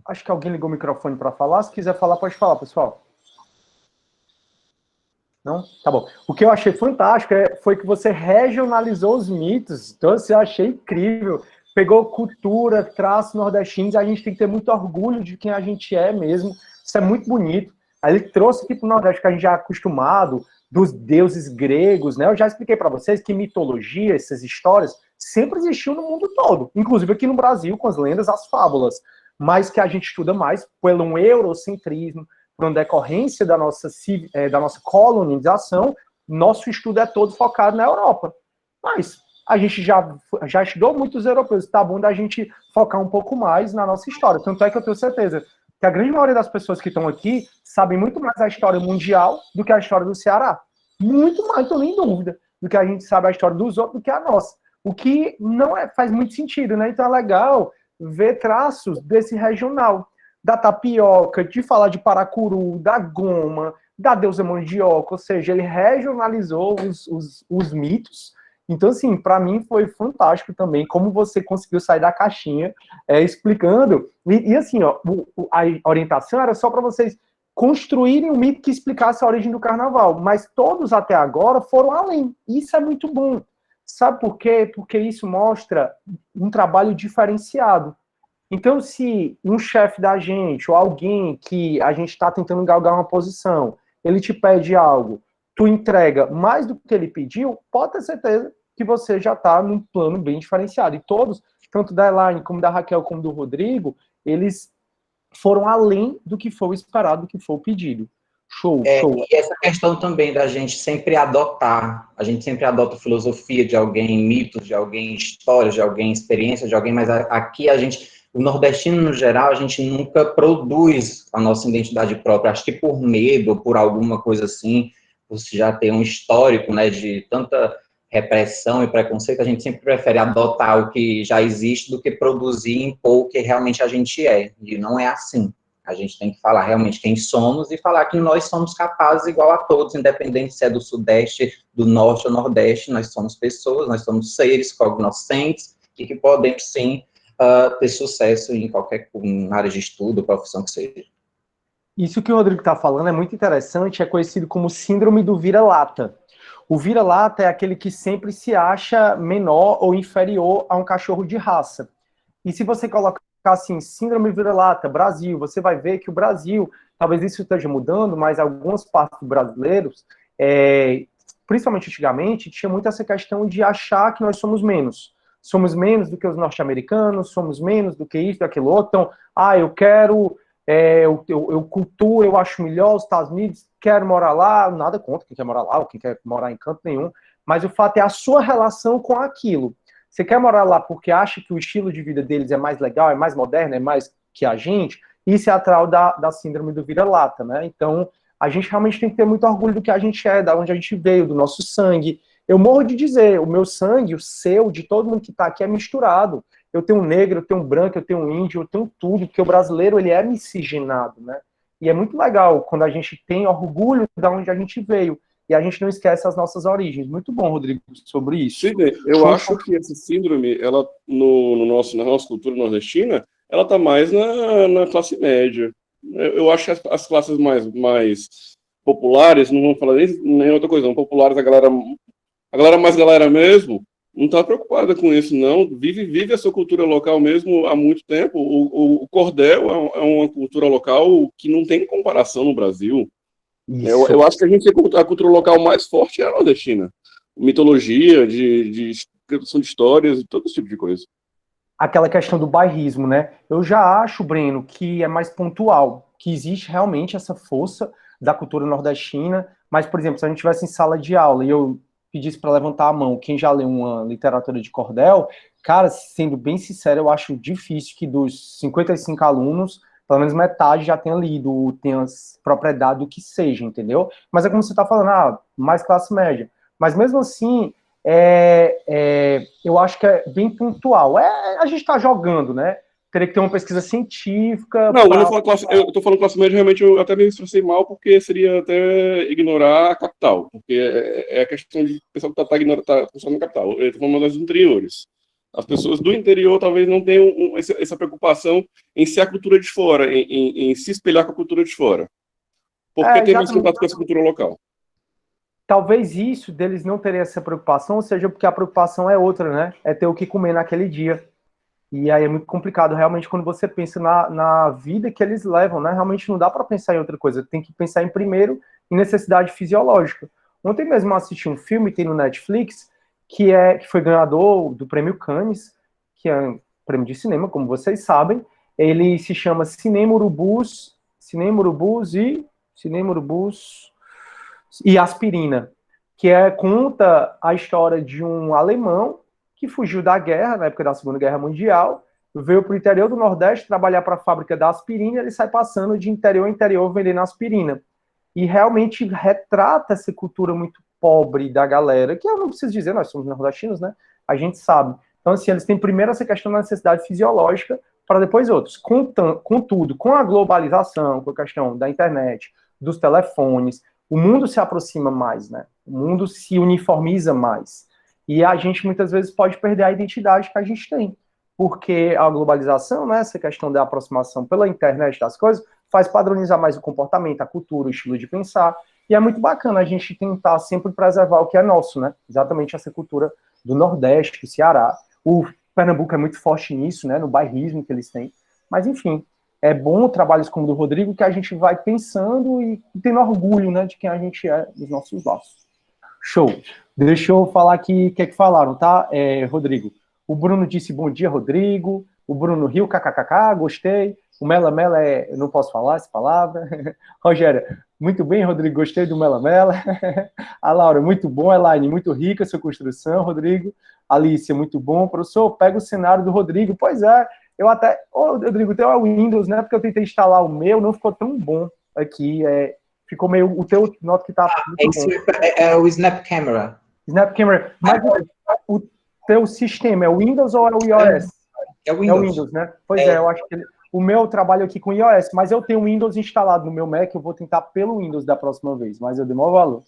Acho que alguém ligou o microfone para falar. Se quiser falar, pode falar, pessoal. Não? Tá bom. O que eu achei fantástico foi que você regionalizou os mitos. Então, assim, eu achei incrível. Pegou cultura, traços nordestinos, e a gente tem que ter muito orgulho de quem a gente é mesmo. Isso é muito bonito. Aí ele trouxe aqui para o Nordeste, que a gente já é acostumado, dos deuses gregos, né? Eu já expliquei para vocês que mitologia, essas histórias, sempre existiu no mundo todo, inclusive aqui no Brasil, com as lendas, as fábulas, mas que a gente estuda mais pelo um eurocentrismo, por uma decorrência da nossa colonização, nosso estudo é todo focado na Europa. Mas a gente já estudou muitos europeus, tá bom da gente focar um pouco mais na nossa história. Tanto é que eu tenho certeza que a grande maioria das pessoas que estão aqui sabem muito mais a história mundial do que a história do Ceará. Muito mais, estou nem em dúvida, do que a gente sabe a história dos outros do que a nossa. O que não faz muito sentido, né? Então é legal ver traços desse regional. Da tapioca, de falar de Paracuru, da goma, da deusa mandioca, ou seja, ele regionalizou os mitos. Então, assim, para mim foi fantástico também como você conseguiu sair da caixinha explicando. E assim, ó, a orientação era só para vocês construírem um mito que explicasse a origem do carnaval, mas todos até agora foram além. Isso é muito bom. Sabe por quê? Porque isso mostra um trabalho diferenciado. Então, se um chefe da gente, ou alguém que a gente está tentando galgar uma posição, ele te pede algo, tu entrega mais do que ele pediu, pode ter certeza que você já está num plano bem diferenciado. E todos, tanto da Elaine, como da Raquel, como do Rodrigo, eles foram além do que foi o esperado, do que foi o pedido. Show. E essa questão também da gente sempre adotar, a gente sempre adota filosofia de alguém, mitos de alguém, histórias de alguém, experiência de alguém, mas aqui o nordestino, no geral, a gente nunca produz a nossa identidade própria. Acho que por medo, ou por alguma coisa assim, você já tem um histórico, né, de tanta repressão e preconceito, a gente sempre prefere adotar o que já existe do que produzir e impor o que realmente a gente é. E não é assim. A gente tem que falar realmente quem somos e falar que nós somos capazes igual a todos, independente se é do Sudeste, do Norte ou Nordeste, nós somos pessoas, nós somos seres cognoscentes e que podemos, sim, ter sucesso em qualquer área de estudo, profissão que seja. Isso que o Rodrigo está falando é muito interessante, é conhecido como síndrome do vira-lata. O vira-lata é aquele que sempre se acha menor ou inferior a um cachorro de raça. E se você colocar assim, síndrome vira-lata, Brasil, você vai ver que o Brasil, talvez isso esteja mudando, mas algumas partes dos brasileiros, principalmente antigamente, tinha muito essa questão de achar que nós somos menos. Somos menos do que os norte-americanos, somos menos do que isso, daquilo outro. Então, eu quero, eu cultuo, eu acho melhor os Estados Unidos, quero morar lá, nada contra quem quer morar lá, ou quem quer morar em canto nenhum, mas o fato é a sua relação com aquilo. Você quer morar lá porque acha que o estilo de vida deles é mais legal, é mais moderno, é mais que a gente, isso é atrás da síndrome do vira-lata, né? Então, a gente realmente tem que ter muito orgulho do que a gente é, da onde a gente veio, do nosso sangue. Eu morro de dizer, o meu sangue, o seu, de todo mundo que está aqui é misturado. Eu tenho um negro, eu tenho um branco, eu tenho um índio, eu tenho tudo, porque o brasileiro, ele é miscigenado, né? E é muito legal quando a gente tem orgulho de onde a gente veio. E a gente não esquece as nossas origens. Muito bom, Rodrigo, sobre isso. Sim, eu acho que essa síndrome, ela, na nossa cultura nordestina, ela está mais na classe média. Eu acho que as classes mais populares, não vamos falar nem outra coisa, não, populares, a galera mais galera mesmo, não está preocupada com isso, não. Vive a sua cultura local mesmo há muito tempo. O cordel é uma cultura local que não tem comparação no Brasil. Eu acho que a cultura local mais forte é a nordestina. Mitologia, de criação de histórias, todo esse tipo de coisa. Aquela questão do bairrismo, né? Eu já acho, Breno, que é mais pontual, que existe realmente essa força da cultura nordestina, mas, por exemplo, se a gente estivesse em sala de aula e eu pedisse para levantar a mão, quem já leu uma literatura de cordel, cara, sendo bem sincero, eu acho difícil que dos 55 alunos, pelo menos metade já tenha lido, tenha propriedade do que seja, entendeu? Mas é como você está falando, mais classe média. Mas mesmo assim, eu acho que é bem pontual. A gente está jogando, né? Teria que ter uma pesquisa científica. Não, eu tô falando classe média, realmente eu até me expressei mal, porque seria até ignorar a capital, porque é a questão de pessoal que tá pensando na capital. Eu tô falando das interiores. As pessoas do interior talvez não tenham essa preocupação em ser a cultura de fora, em se espelhar com a cultura de fora. Porque tem mais contato com essa cultura local. Talvez isso deles não terem essa preocupação, seja porque a preocupação é outra, né? É ter o que comer naquele dia. E aí é muito complicado, realmente, quando você pensa na vida que eles levam, né? Realmente não dá para pensar em outra coisa. Tem que pensar em primeiro em necessidade fisiológica. Ontem mesmo eu assisti um filme, tem no Netflix, que foi ganhador do Prêmio Cannes, que é um prêmio de cinema, como vocês sabem. Ele se chama Cinema Urubus e Aspirina, que conta a história de um alemão que fugiu da guerra, na época da Segunda Guerra Mundial, veio para o interior do Nordeste trabalhar para a fábrica da aspirina, e ele sai passando de interior em interior vendendo aspirina. E realmente retrata essa cultura muito pobre da galera, que eu não preciso dizer, nós somos nordestinos, né? A gente sabe. Então, assim, eles têm primeiro essa questão da necessidade fisiológica, para depois outros. Contudo, com a globalização, com a questão da internet, dos telefones, o mundo se aproxima mais, né? O mundo se uniformiza mais. E a gente muitas vezes pode perder a identidade que a gente tem. Porque a globalização, né, essa questão da aproximação pela internet das coisas, faz padronizar mais o comportamento, a cultura, o estilo de pensar. E é muito bacana a gente tentar sempre preservar o que é nosso, né? Exatamente essa cultura do Nordeste, do Ceará. O Pernambuco é muito forte nisso, né? No bairrismo que eles têm. Mas, enfim, é bom trabalhos como o do Rodrigo, que a gente vai pensando e tendo orgulho, né, de quem a gente é, dos nossos laços. Show. Deixa eu falar aqui o que é que falaram, tá, Rodrigo? O Bruno disse bom dia, Rodrigo. O Bruno riu, kkkk, gostei. O Mela Mela eu não posso falar essa palavra. Rogério, muito bem, Rodrigo, gostei do Mela Mela. A Laura, muito bom. Elaine, muito rica a sua construção, Rodrigo. Alicia, muito bom. Professor, pega o cenário do Rodrigo. Pois é, eu até... Rodrigo, tem o Windows, né? Porque eu tentei instalar o meu, não ficou tão bom aqui. Ficou meio... O teu nota que tá... É o Snap Camera. Snap Camera. Mas o teu sistema é o Windows ou é o iOS? É o Windows. É o Windows, né? Pois eu acho que o meu trabalho aqui com iOS, mas eu tenho o Windows instalado no meu Mac, eu vou tentar pelo Windows da próxima vez, mas eu dei maior valor.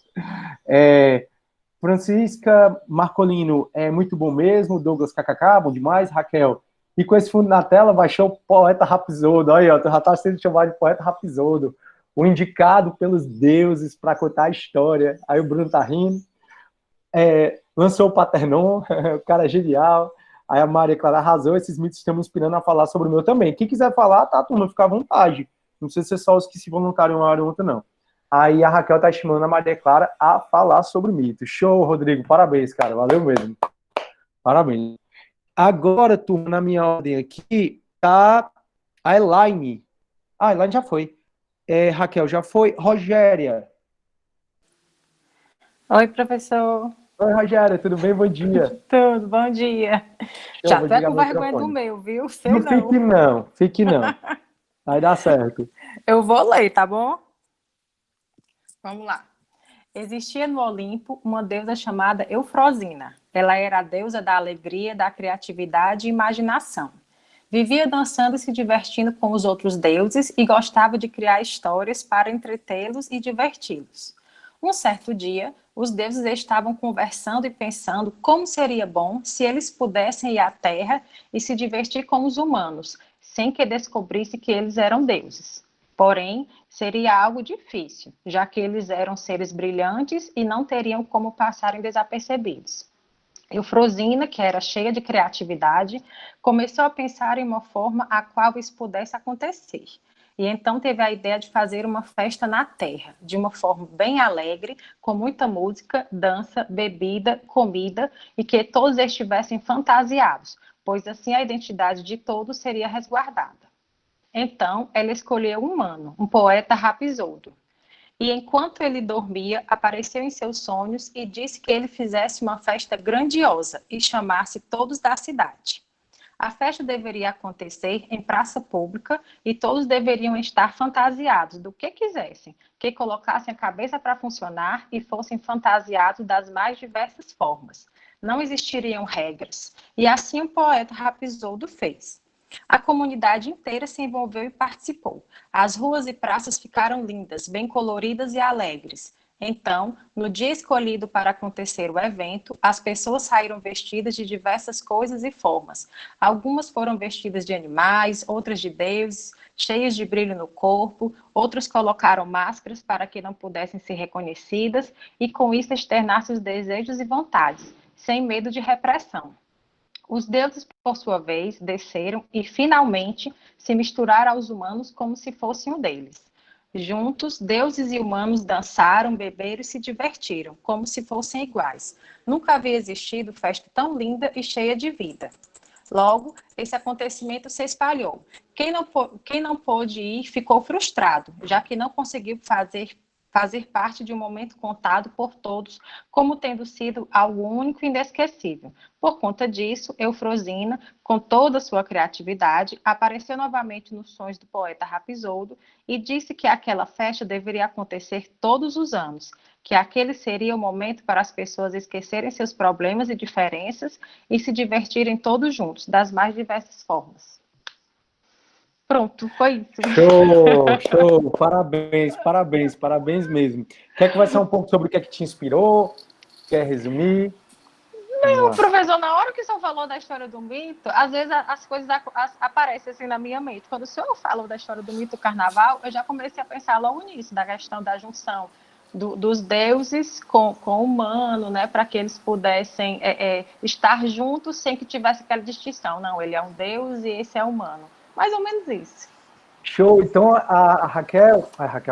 Francisca Marcolino, é muito bom mesmo. Douglas KKK, bom demais. Raquel, e com esse fundo na tela, baixou o poeta Rapsodo. Olha aí, tu já tá sendo chamado de poeta Rapsodo, o indicado pelos deuses para contar a história. Aí o Bruno tá rindo. Lançou o Paternon, o cara é genial. Aí a Maria Clara arrasou, esses mitos estão me inspirando a falar sobre o meu também. Quem quiser falar, tá, turma, fica à vontade. Não precisa ser só os que se voluntariam uma hora ou outra, não. Aí a Raquel tá estimulando a Maria Clara a falar sobre mitos. Show, Rodrigo, parabéns, cara, valeu mesmo. Parabéns. Agora, turma, na minha ordem aqui, tá a Elaine. Ah, a Elaine já foi. Raquel já foi. Rogéria. Oi, professor. Oi, Rogéria, tudo bem? Bom dia. Tudo, bom dia. Eu Já vou tô desligar com meu vergonha do microfone. meu, viu? Sei Não não. fique não. Vai dar certo. Eu vou ler, tá bom? Vamos lá. Existia no Olimpo uma deusa chamada Eufrosina. Ela era a deusa da alegria, da criatividade e imaginação. Vivia dançando e se divertindo com os outros deuses e gostava de criar histórias para entretê-los e diverti-los. Um certo dia, os deuses estavam conversando e pensando como seria bom se eles pudessem ir à Terra e se divertir com os humanos, sem que descobrisse que eles eram deuses. Porém, seria algo difícil, já que eles eram seres brilhantes e não teriam como passarem desapercebidos. Eufrosina, que era cheia de criatividade, começou a pensar em uma forma a qual isso pudesse acontecer. E então teve a ideia de fazer uma festa na Terra, de uma forma bem alegre, com muita música, dança, bebida, comida, e que todos estivessem fantasiados, pois assim a identidade de todos seria resguardada. Então, ela escolheu um humano, um poeta rapisodo. E enquanto ele dormia, apareceu em seus sonhos e disse que ele fizesse uma festa grandiosa e chamasse todos da cidade. A festa deveria acontecer em praça pública e todos deveriam estar fantasiados do que quisessem, que colocassem a cabeça para funcionar e fossem fantasiados das mais diversas formas. Não existiriam regras. E assim o poeta Rapisodo fez. A comunidade inteira se envolveu e participou. As ruas e praças ficaram lindas, bem coloridas e alegres. Então, no dia escolhido para acontecer o evento, as pessoas saíram vestidas de diversas coisas e formas. Algumas foram vestidas de animais, outras de deuses, cheias de brilho no corpo, outros colocaram máscaras para que não pudessem ser reconhecidas e com isso externar seus desejos e vontades, sem medo de repressão. Os deuses, por sua vez, desceram e, finalmente, se misturaram aos humanos como se fossem um deles. Juntos, deuses e humanos dançaram, beberam e se divertiram, como se fossem iguais. Nunca havia existido festa tão linda e cheia de vida. Logo, esse acontecimento se espalhou. Quem não pôde ir ficou frustrado, já que não conseguiu fazer parte de um momento contado por todos como tendo sido algo único e inesquecível. Por conta disso, Eufrosina, com toda a sua criatividade, apareceu novamente nos sonhos do poeta Rapisodo e disse que aquela festa deveria acontecer todos os anos, que aquele seria o momento para as pessoas esquecerem seus problemas e diferenças e se divertirem todos juntos, das mais diversas formas. Pronto, foi isso. Show, parabéns mesmo. Quer conversar um pouco sobre o que é que te inspirou? Quer resumir? Não, professor, na hora que o senhor falou da história do mito, às vezes as coisas aparecem assim na minha mente. Quando o senhor falou da história do mito do carnaval, eu já comecei a pensar logo nisso, da questão da junção dos deuses com o humano, né, para que eles pudessem estar juntos sem que tivesse aquela distinção. Não, ele é um deus e esse é humano. Mais ou menos isso. Show. Então, a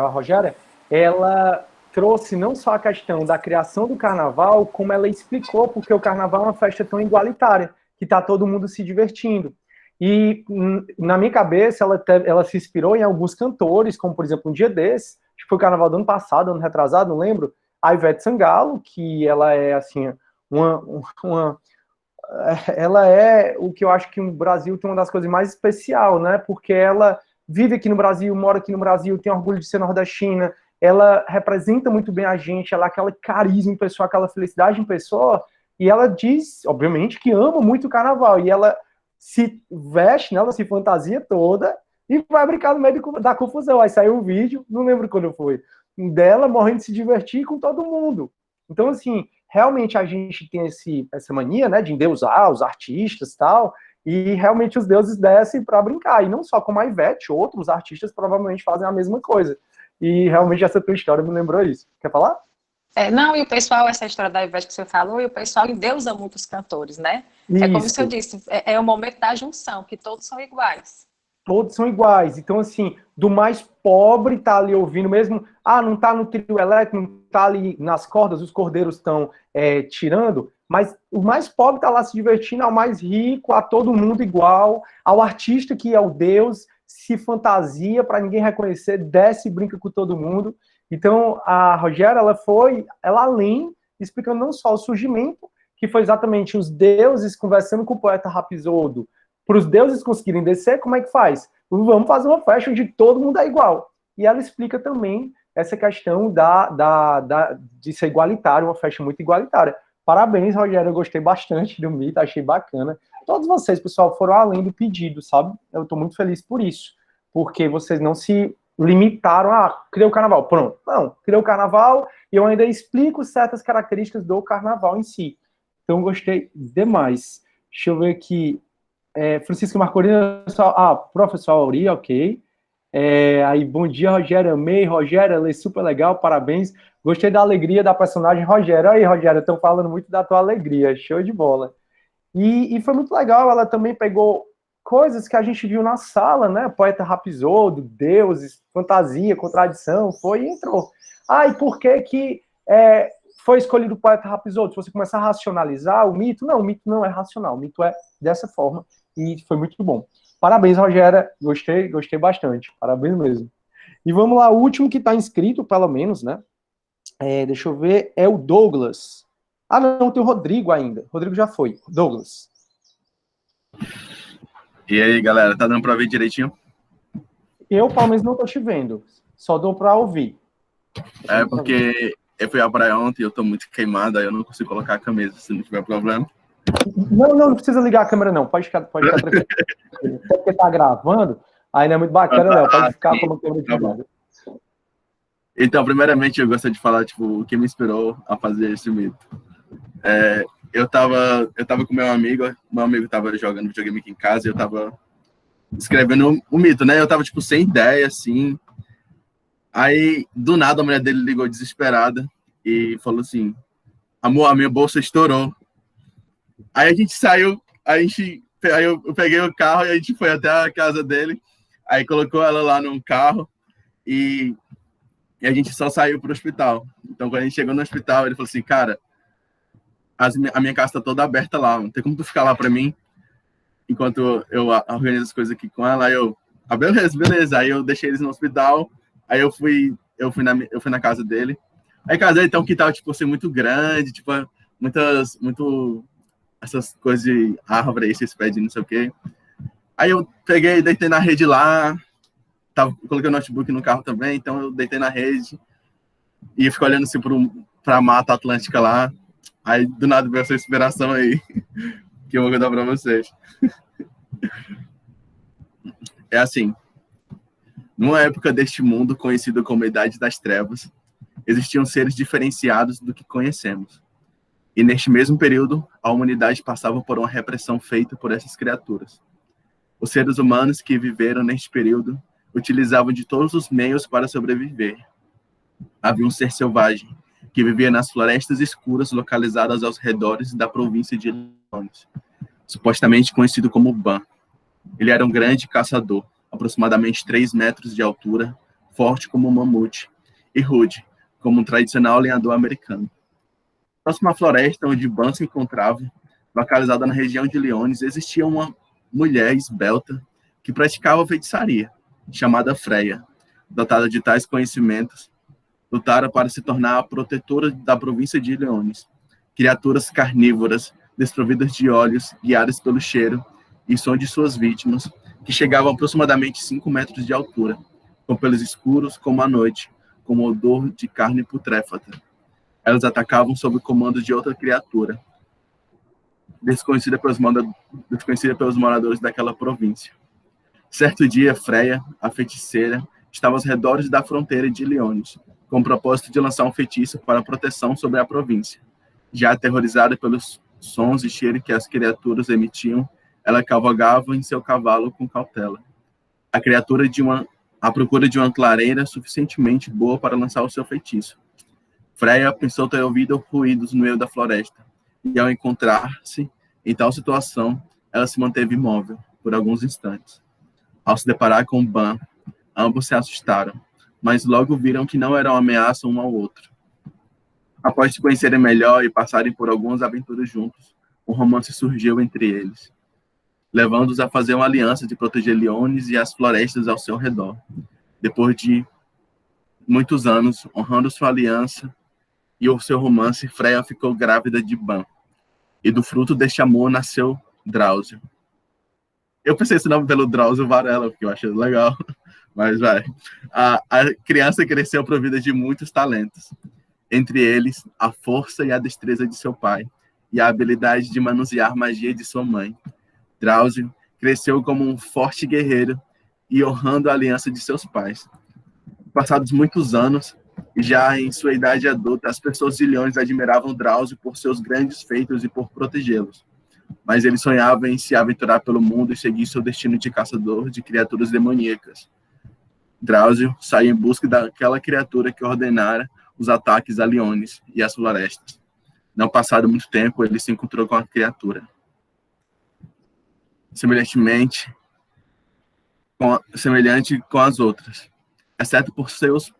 Rogéria, ela trouxe não só a questão da criação do carnaval, como ela explicou porque o carnaval é uma festa tão igualitária, que está todo mundo se divertindo. E, na minha cabeça, ela se inspirou em alguns cantores, como, por exemplo, um dia desse, acho que foi o carnaval do ano passado, ano retrasado, não lembro, a Ivete Sangalo, que ela é, assim, ela é o que eu acho que o Brasil tem uma das coisas mais especial, né? Porque ela vive aqui no Brasil, mora aqui no Brasil, tem orgulho de ser nordestina, ela representa muito bem a gente, ela é aquela carisma em pessoa, aquela felicidade em pessoa, e ela diz, obviamente, que ama muito o carnaval, e ela se veste, né? Ela se fantasia toda e vai brincar no meio da confusão. Aí saiu um vídeo, não lembro quando foi, dela morrendo de se divertir com todo mundo. Então, assim, realmente a gente tem essa mania, né, de endeusar os artistas e tal, e realmente os deuses descem para brincar, e não só como a Ivete, outros artistas provavelmente fazem a mesma coisa. E realmente essa tua história me lembrou isso. Quer falar? Não, e o pessoal, essa história da Ivete que você falou, e o pessoal endeusa muito os cantores, né? É como Isso. se eu disse, é o momento da junção, que todos são iguais. Todos são iguais. Então, assim, do mais pobre tá ali ouvindo mesmo, não tá no trio elétrico, não tá ali nas cordas, os cordeiros estão tirando, mas o mais pobre tá lá se divertindo, ao mais rico, a todo mundo igual, ao artista que é o Deus, se fantasia para ninguém reconhecer, desce e brinca com todo mundo. Então, a Rogéria, ela além, explicando não só o surgimento, que foi exatamente os deuses conversando com o poeta Rapsodio, para os deuses conseguirem descer, como é que faz? Vamos fazer uma festa onde todo mundo é igual. E ela explica também essa questão de ser igualitário, uma festa muito igualitária. Parabéns, Rogério, eu gostei bastante do mito, achei bacana. Todos vocês, pessoal, foram além do pedido, sabe? Eu estou muito feliz por isso, porque vocês não se limitaram a criar o carnaval. Pronto, não, criei o carnaval e eu ainda explico certas características do carnaval em si. Então, gostei demais. Deixa eu ver aqui. Francisco Marcolino, professor Auri, ok. Aí, bom dia, Rogério, amei, Rogério, lê super legal, parabéns. Gostei da alegria da personagem Rogério. Aí, Rogério, estão falando muito da tua alegria, show de bola. E foi muito legal, ela também pegou coisas que a gente viu na sala, né? Poeta Rapsodio, deuses, fantasia, contradição, foi e entrou. E por que foi escolhido o poeta Rapsodio? Se você começar a racionalizar o mito não é racional, o mito é dessa forma. E foi muito bom. Parabéns, Rogéria. Gostei bastante. Parabéns mesmo. E vamos lá, o último que está inscrito, pelo menos, né? Deixa eu ver, é o Douglas. Não, tem o Rodrigo ainda. Rodrigo já foi. Douglas. E aí, galera, tá dando para ver direitinho? Eu, pelo menos, não tô te vendo. Só dou para ouvir. Porque eu fui à praia ontem e eu tô muito queimado, aí eu não consigo colocar a camisa, se não tiver problema. Não precisa ligar a câmera, não. Pode ficar tranquilo. Porque tá gravando, aí não é muito bacana, não. Pode ficar como câmera de gravando. Então, primeiramente, eu gostaria de falar, o que me inspirou a fazer esse mito. Eu tava com meu amigo tava jogando videogame aqui em casa e eu tava escrevendo o mito, né? Eu tava, sem ideia, assim. Aí, do nada, a mulher dele ligou desesperada e falou assim, amor, a minha bolsa estourou. Aí a gente saiu, aí eu peguei o carro e a gente foi até a casa dele, aí colocou ela lá no carro e a gente só saiu pro hospital. Então, quando a gente chegou no hospital, ele falou assim, cara, a minha casa tá toda aberta lá, não tem como tu ficar lá pra mim, enquanto eu organizo as coisas aqui com ela. Aí eu, beleza. Aí eu deixei eles no hospital, aí eu fui na casa dele. Aí a casa dele tem um quintal, assim, muito grande, muito essas coisas de árvore aí, vocês pedem, não sei o quê. Aí eu peguei, deitei na rede lá, coloquei o notebook no carro também, então eu deitei na rede e fico olhando assim pra Mata Atlântica lá. Aí do nada veio essa inspiração aí, que eu vou contar pra vocês. É assim, numa época deste mundo conhecido como Idade das Trevas, existiam seres diferenciados do que conhecemos. E neste mesmo período, a humanidade passava por uma repressão feita por essas criaturas. Os seres humanos que viveram neste período utilizavam de todos os meios para sobreviver. Havia um ser selvagem que vivia nas florestas escuras localizadas aos redores da província de Illinois, supostamente conhecido como Ban. Ele era um grande caçador, aproximadamente 3 metros de altura, forte como um mamute e rude, como um tradicional lenhador americano. Próximo à floresta onde Ban se encontrava, localizada na região de Illinois, existia uma mulher esbelta que praticava feitiçaria, chamada Freya. Dotada de tais conhecimentos, lutara para se tornar a protetora da província de Illinois. Criaturas carnívoras, desprovidas de olhos, guiadas pelo cheiro e som de suas vítimas, que chegavam a aproximadamente 5 metros de altura, com pelos escuros como a noite, com odor de carne putréfata. Elas atacavam sob o comando de outra criatura, desconhecida pelos moradores daquela província. Certo dia, Freya, a feiticeira, estava aos redores da fronteira de Illinois, com o propósito de lançar um feitiço para proteção sobre a província. Já aterrorizada pelos sons e cheiros que as criaturas emitiam, ela cavalgava em seu cavalo com cautela. À procura de uma clareira suficientemente boa para lançar o seu feitiço. Freya pensou ter ouvido ruídos no meio da floresta, e ao encontrar-se em tal situação, ela se manteve imóvel por alguns instantes. Ao se deparar com Ban, ambos se assustaram, mas logo viram que não eram ameaça um ao outro. Após se conhecerem melhor e passarem por algumas aventuras juntos, um romance surgiu entre eles, levando-os a fazer uma aliança de proteger Liones e as florestas ao seu redor. Depois de muitos anos, honrando sua aliança e o seu romance, Freya ficou grávida de Ban, e do fruto deste amor nasceu Drauzio. Eu pensei esse nome pelo Drauzio Varela, porque eu achei legal, mas vai. A criança cresceu provida de muitos talentos, entre eles a força e a destreza de seu pai, e a habilidade de manusear magia de sua mãe. Drauzio cresceu como um forte guerreiro e honrando a aliança de seus pais. Passados muitos anos, e já em sua idade adulta, as pessoas de Liones admiravam Drauzio por seus grandes feitos e por protegê-los. Mas ele sonhava em se aventurar pelo mundo e seguir seu destino de caçador de criaturas demoníacas. Drauzio saiu em busca daquela criatura que ordenara os ataques a Liones e às florestas. Não passado muito tempo, ele se encontrou com a criatura. Semelhante com as outras, exceto por seus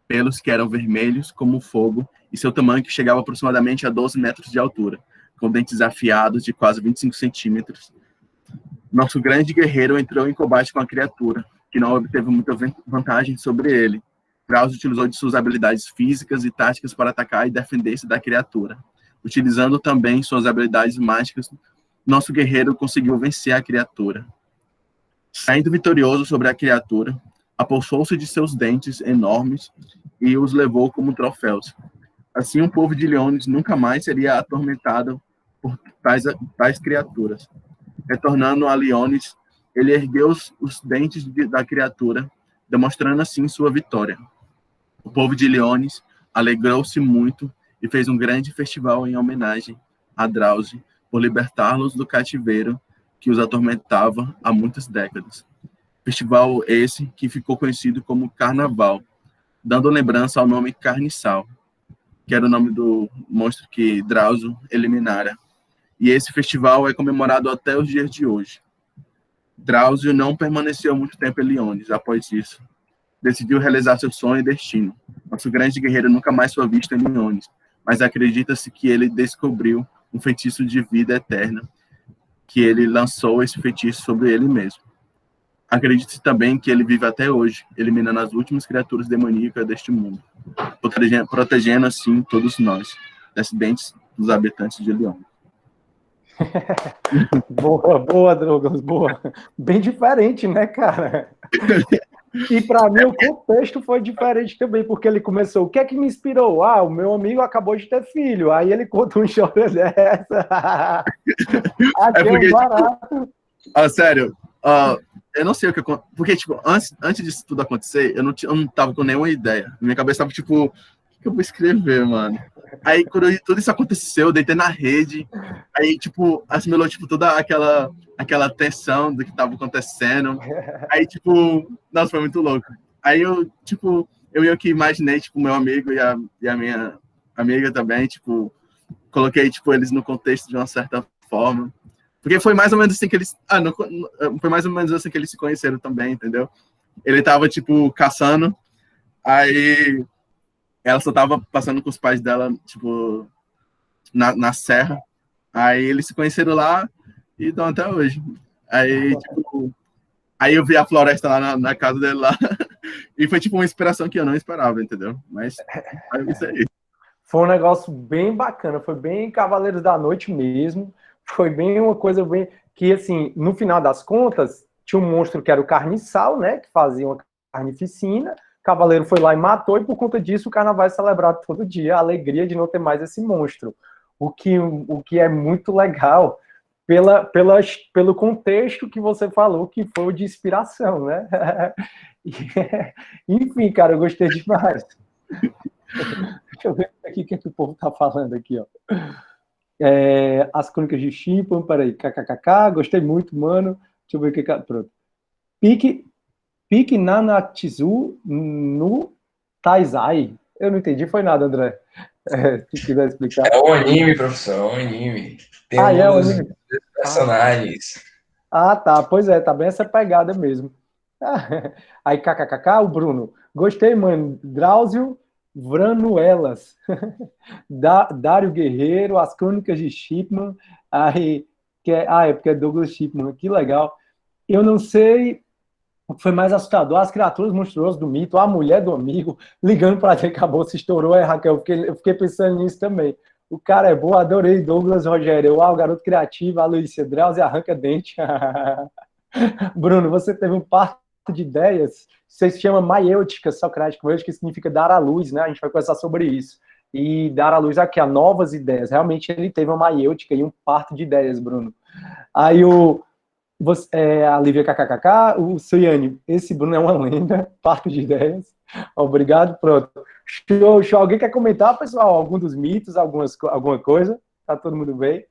pelos que eram vermelhos como fogo e seu tamanho que chegava aproximadamente a 12 metros de altura, com dentes afiados de quase 25 centímetros. Nosso grande guerreiro entrou em combate com a criatura, que não obteve muita vantagem sobre ele. Drauzio utilizou de suas habilidades físicas e táticas para atacar e defender-se da criatura. Utilizando também suas habilidades mágicas, nosso guerreiro conseguiu vencer a criatura. Saindo vitorioso sobre a criatura, apossou-se de seus dentes enormes e os levou como troféus. Assim, o povo de Liones nunca mais seria atormentado por tais criaturas. Retornando a Liones, ele ergueu os dentes da criatura, demonstrando assim sua vitória. O povo de Liones alegrou-se muito e fez um grande festival em homenagem a Drauzio por libertá-los do cativeiro que os atormentava há muitas décadas. Festival esse que ficou conhecido como Carnaval, dando lembrança ao nome Carniçal, que era o nome do monstro que Drauzio eliminara. E esse festival é comemorado até os dias de hoje. Drauzio não permaneceu muito tempo em Liones após isso. Decidiu realizar seu sonho e destino. Nosso grande guerreiro nunca mais foi visto em Liones, mas acredita-se que ele descobriu um feitiço de vida eterna, que ele lançou esse feitiço sobre ele mesmo. Acredita-se também que ele vive até hoje, eliminando as últimas criaturas demoníacas deste mundo, protegendo assim todos nós, descendentes dos habitantes de Lyon. Boa, Douglas, boa. Bem diferente, né, cara? E para mim o contexto foi diferente também, porque ele começou, o que é que me inspirou? Ah, o meu amigo acabou de ter filho, aí ele conta uma história dessa. Porque, barato. Sério, eu não sei o que aconteceu, porque, tipo, antes disso tudo acontecer, eu não tava com nenhuma ideia. Minha cabeça tava, tipo, o que eu vou escrever, mano? Aí, quando tudo isso aconteceu, eu deitei na rede, aí, tipo, assimilou, tipo, toda aquela tensão do que tava acontecendo. Aí, tipo, nossa, foi muito louco. Aí eu, tipo, eu meio que imaginei, tipo, meu amigo e a minha amiga também, tipo, coloquei, tipo, eles no contexto de uma certa forma. Porque foi mais ou menos assim que eles... foi mais ou menos assim que eles se conheceram também, entendeu? Ele tava, tipo, caçando, aí ela só tava passando com os pais dela, tipo, na serra. Aí eles se conheceram lá e estão até hoje. Aí, tipo... Aí eu vi a floresta lá na casa dele lá. E foi, tipo, uma inspiração que eu não esperava, entendeu? Mas é isso aí. Foi um negócio bem bacana. Foi bem Cavaleiros da Noite mesmo. Foi bem uma coisa bem... Que, assim, no final das contas, tinha um monstro que era o Carniçal, né? Que fazia uma carnificina. O Cavaleiro foi lá e matou. E, por conta disso, o carnaval é celebrado todo dia. A alegria de não ter mais esse monstro. O que é muito legal... Pelo contexto que você falou, que foi o de inspiração, né? Enfim, cara, eu gostei demais. Deixa eu ver aqui o que o povo tá falando aqui, ó. As Crônicas de Shimpan, peraí, kkkk, gostei muito, mano. Deixa eu ver o que... Pronto. Pique Nanatizu no Taizai. Eu não entendi, foi nada, André. Se quiser explicar. É um anime, professor, é um anime. Tem Ah, é um dos anime? personagens. Ah, tá. Pois é, tá bem essa pegada mesmo. Aí, kkkk, o Bruno. Gostei, mano. Drauzio Vranuelas. Dário Guerreiro, As Crônicas de Shipman. Aí, é porque é Douglas Shipman. Que legal. Eu não sei o que foi mais assustador. As criaturas monstruosas do mito, a mulher do amigo, ligando para dizer que a bolsa estourou. É, Raquel, eu fiquei pensando nisso também. O cara é bom, adorei. Douglas Rogério. Uau, garoto criativo. A Luísa Drauzio arranca dente. Bruno, você teve um parto de ideias, você se chama maiêutica socrática, que significa dar à luz, né? A gente vai conversar sobre isso. E dar à luz aqui a novas ideias. Realmente ele teve uma maiêutica e um parto de ideias, Bruno. Aí a Lívia KKKK, o Suiane, esse Bruno é uma lenda, parto de ideias. Obrigado, pronto. Show. Alguém quer comentar, pessoal? Algum dos mitos, alguma coisa? Tá todo mundo bem?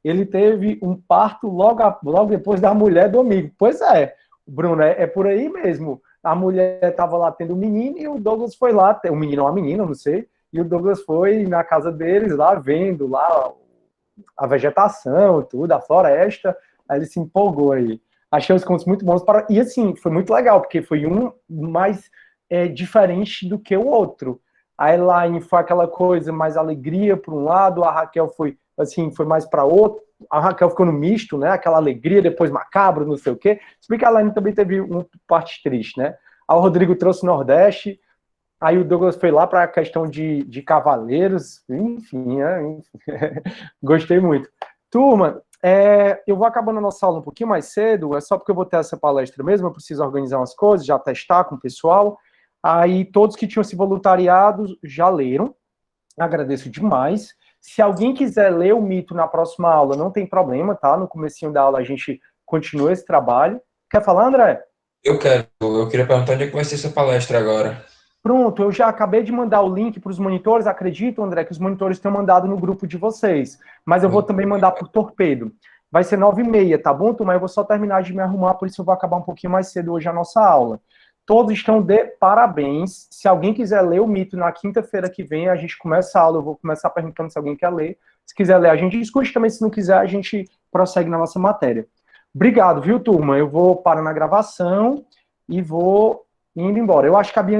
Ele teve um parto logo depois da mulher do amigo. Pois é, Bruno, é por aí mesmo. A mulher estava lá tendo um menino e o Douglas foi lá, um menino ou uma menina, não sei, e o Douglas foi na casa deles lá, vendo lá a vegetação, tudo, a floresta, aí ele se empolgou aí. Achei os contos muito bons, e assim, foi muito legal, porque foi um mais diferente do que o outro. A Elaine foi aquela coisa mais alegria por um lado, a Raquel foi mais para outro, a Raquel ficou no misto, né, aquela alegria, depois macabro, não sei o quê, se bem que a Elaine também teve uma parte triste, né, aí o Rodrigo trouxe Nordeste, aí o Douglas foi lá para a questão de cavaleiros, enfim, gostei muito. Turma, eu vou acabando a nossa aula um pouquinho mais cedo, é só porque eu vou ter essa palestra mesmo, eu preciso organizar umas coisas, já testar com o pessoal, aí todos que tinham se voluntariado já leram, agradeço demais. Se alguém quiser ler o mito na próxima aula, não tem problema, tá? No comecinho da aula a gente continua esse trabalho. Quer falar, André? Eu queria perguntar onde é que vai ser essa palestra agora. Pronto, eu já acabei de mandar o link para os monitores, acredito, André, que os monitores tenham mandado no grupo de vocês, mas eu vou também mandar por torpedo. Vai ser 9h30, tá bom, turma? Eu vou só terminar de me arrumar, por isso eu vou acabar um pouquinho mais cedo hoje a nossa aula. Todos estão de parabéns. Se alguém quiser ler o mito na quinta-feira que vem, a gente começa a aula. Eu vou começar perguntando se alguém quer ler. Se quiser ler, a gente discute também. Se não quiser, a gente prossegue na nossa matéria. Obrigado, viu, turma? Eu vou parar na gravação e vou indo embora. Eu acho que a Bianca